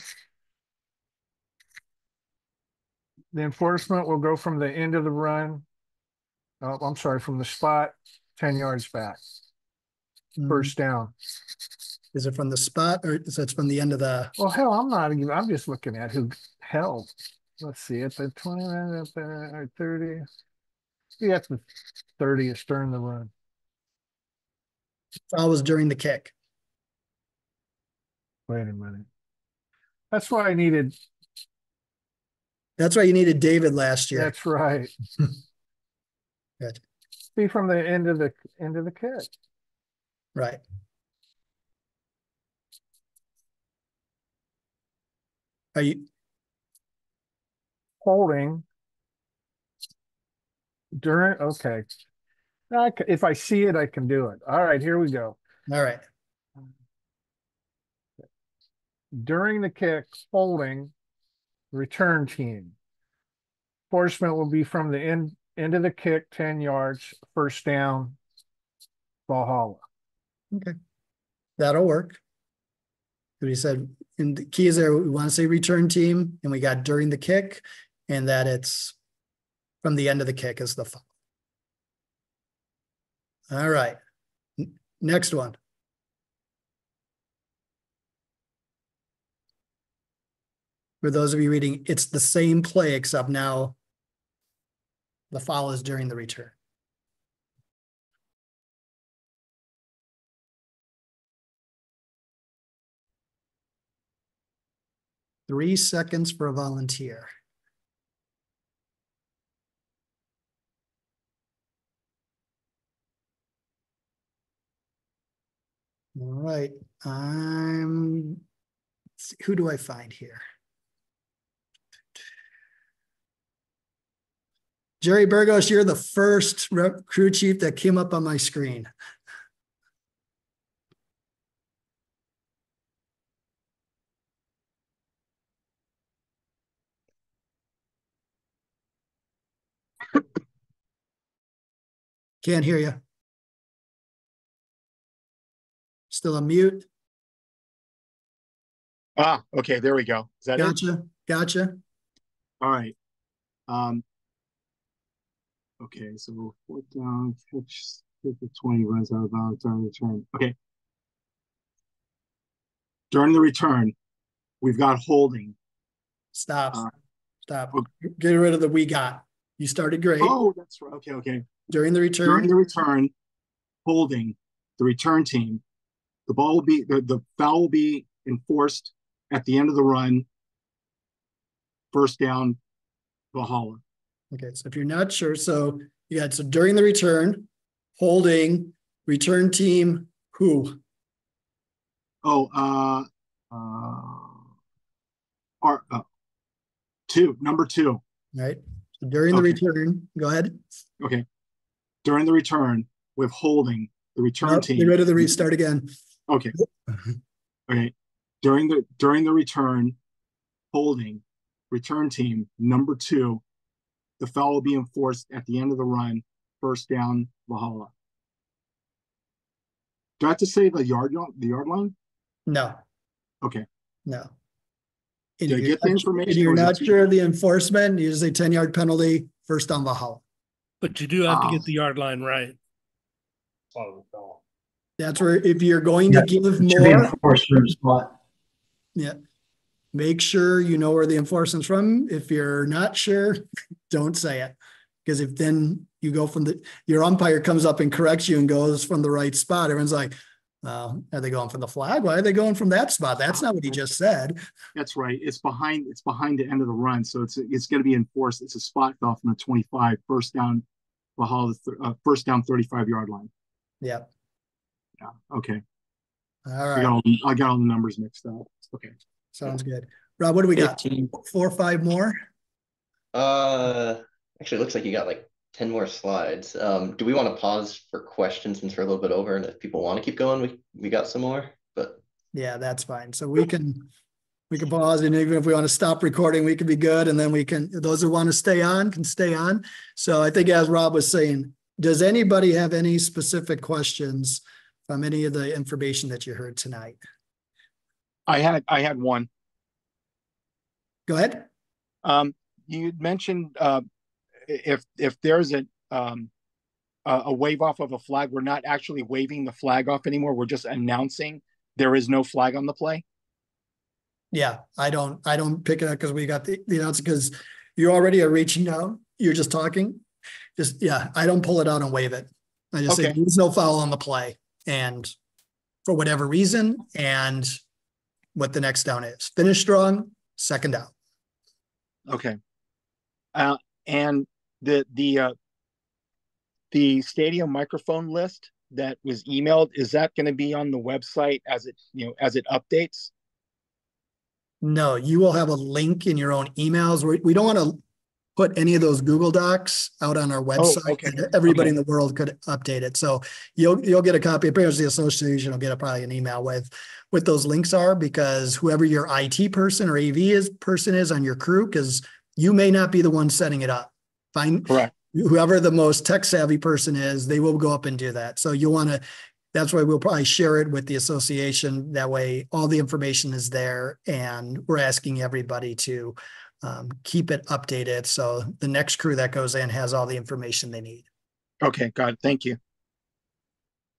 S11: The enforcement will go from the end of the run. Oh, I'm sorry, from the spot 10 yards back. First down.
S2: Is it from the spot or is it from the end of the?
S11: Well, hell, I'm just looking at who held. Let's see, it's at 20 or 30. Yeah, it's the 30 is during the run.
S2: Foul was during the kick.
S11: Wait a minute. That's why I needed.
S2: That's why you needed David last year.
S11: That's right.
S2: Good.
S11: Be from the end of the kick.
S2: Right. Are you
S11: holding during? Okay. If I see it, I can do it. All right, here we go.
S2: All right.
S11: During the kick, holding, return team. Enforcement will be from the end of the kick, 10 yards, first down, Valhalla.
S2: Okay. That'll work. We said in the key is there, we want to say return team, and we got during the kick, and that it's from the end of the kick is the foul. All right. Next one. For those of you reading, it's the same play, except now the foul is during the return. Three seconds for a volunteer. All right, who do I find here? Jerry Burgos, you're the first crew chief that came up on my screen. Can't hear you. Still on mute.
S7: Ah, okay, there we go. Is that
S2: Gotcha. Gotcha.
S7: All right. Okay, so fourth down, catch 20 runs out of bounds during the return. Okay. During the return, we've got holding.
S2: Stop. Stop. Okay. Get rid of the we got. You started great.
S7: Oh, that's right. Okay, okay.
S2: During the return.
S7: During the return, holding the return team. The ball will be the foul will be enforced at the end of the run. First down, Valhalla.
S2: Okay, so if you're not sure, so you got so during the return, holding, return team, who?
S7: Oh, number two.
S2: All right. So during the return, go ahead.
S7: Okay. During the return, with holding the return team.
S2: Get rid of the restart again.
S7: Okay. Okay. During the return, holding, return team, number two, the foul will be enforced at the end of the run, first down, Valhalla. Do I have to say the yard line?
S2: No.
S7: Okay.
S2: No.
S7: Did I get the information?
S2: If you're not sure of the enforcement, you say 10-yard penalty, first down Valhalla.
S8: But you do have to get the yard line right.
S2: That's where if you're going to give more, yeah, make sure you know where the enforcement's from. If you're not sure, don't say it, because if then you go from your umpire comes up and corrects you and goes from the right spot, everyone's like, "Are they going from the flag? Why are they going from that spot? That's not what he just said."
S7: That's right. It's behind the end of the run, so it's going to be enforced. It's a spot foul from the 25, first down, Valhalla, first down 35-yard line.
S2: Yeah.
S7: Yeah. Okay.
S2: All right.
S7: I got all the numbers mixed up. Okay.
S2: Sounds good. Rob, what do we got? 4 or 5 more?
S1: Actually, it looks like you got like 10 more slides. Do we want to pause for questions since we're a little bit over? And if people want to keep going, we got some more. But
S2: yeah, that's fine. So we can We can pause, and even if we want to stop recording, we can be good. And then we can, those who want to stay on can stay on. So I think as Rob was saying, does anybody have any specific questions from any of the information that you heard tonight?
S12: I had one.
S2: Go ahead.
S12: You mentioned if there's a wave off of a flag, we're not actually waving the flag off anymore. We're just announcing there is no flag on the play.
S2: Yeah, I don't pick it up because we got the announcer, because you already are reaching out. You're just talking. Yeah, I don't pull it out and wave it. I just say there's no foul on the play, and for whatever reason, and what the next down is. Finish strong, second down.
S12: Okay. And the stadium microphone list that was emailed, is that going to be on the website as it updates?
S2: No, you will have a link in your own emails. We don't want to put any of those Google Docs out on our website. Everybody in the world could update it. So you'll get a copy. Apparently the association will get probably an email with what those links are, because whoever your IT person or AV person is on your crew, because you may not be the one setting it up.
S12: Correct.
S2: Whoever the most tech savvy person is, they will go up and do that. So you'll want to, that's why we'll probably share it with the association. That way all the information is there, and we're asking everybody to keep it updated. So the next crew that goes in has all the information they need.
S12: Okay, got it. Thank you.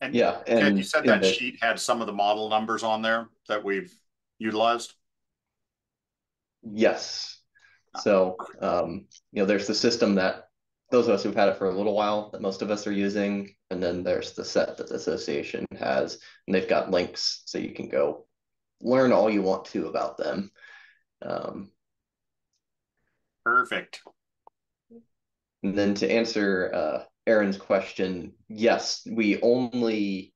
S13: And
S1: yeah,
S13: and you said that sheet had some of the model numbers on there that we've utilized?
S1: Yes. So, there's the system that those of us who've had it for a little while that most of us are using. And then there's the set that the association has, and they've got links so you can go learn all you want to about them.
S13: Perfect.
S1: And then to answer Aaron's question, yes, we only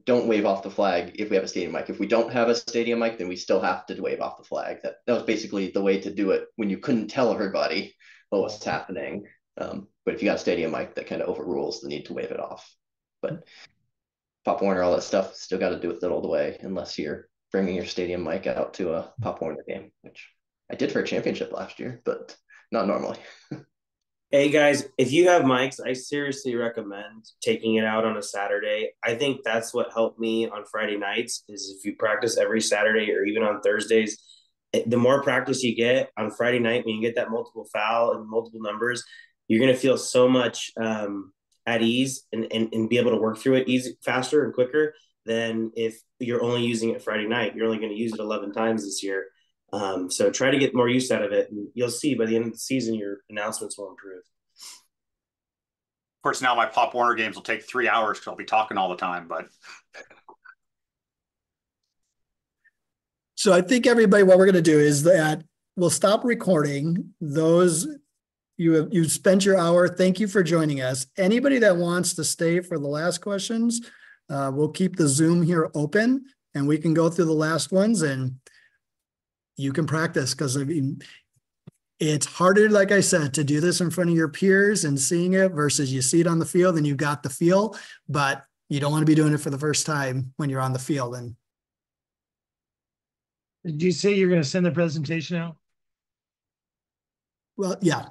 S1: don't wave off the flag if we have a stadium mic. If we don't have a stadium mic, then we still have to wave off the flag. That was basically the way to do it when you couldn't tell everybody what was happening. But if you got a stadium mic, that kind of overrules the need to wave it off. But Pop Warner, all that stuff, still got to do it the old way, unless you're bringing your stadium mic out to a Pop Warner game, which I did for a championship last year, but not normally.
S3: Hey guys, if you have mics, I seriously recommend taking it out on a Saturday. I think that's what helped me on Friday nights, is if you practice every Saturday or even on Thursdays, the more practice you get on Friday night, when you get that multiple foul and multiple numbers, you're going to feel so much at ease and be able to work through it faster and quicker than if you're only using it Friday night. You're only going to use it 11 times this year. So try to get more use out of it, and you'll see by the end of the season, your announcements will improve.
S13: Of course, now my Pop Warner games will take 3 hours because I'll be talking all the time, but.
S2: So I think everybody, what we're going to do is that we'll stop recording. Those you spent your hour. Thank you for joining us. Anybody that wants to stay for the last questions, we'll keep the Zoom here open, and we can go through the last ones, and you can practice, because I mean, it's harder, like I said, to do this in front of your peers and seeing it versus you see it on the field and you got the feel, but you don't want to be doing it for the first time when you're on the field. And
S14: did you say you're going to send the presentation out?
S2: Well, yeah,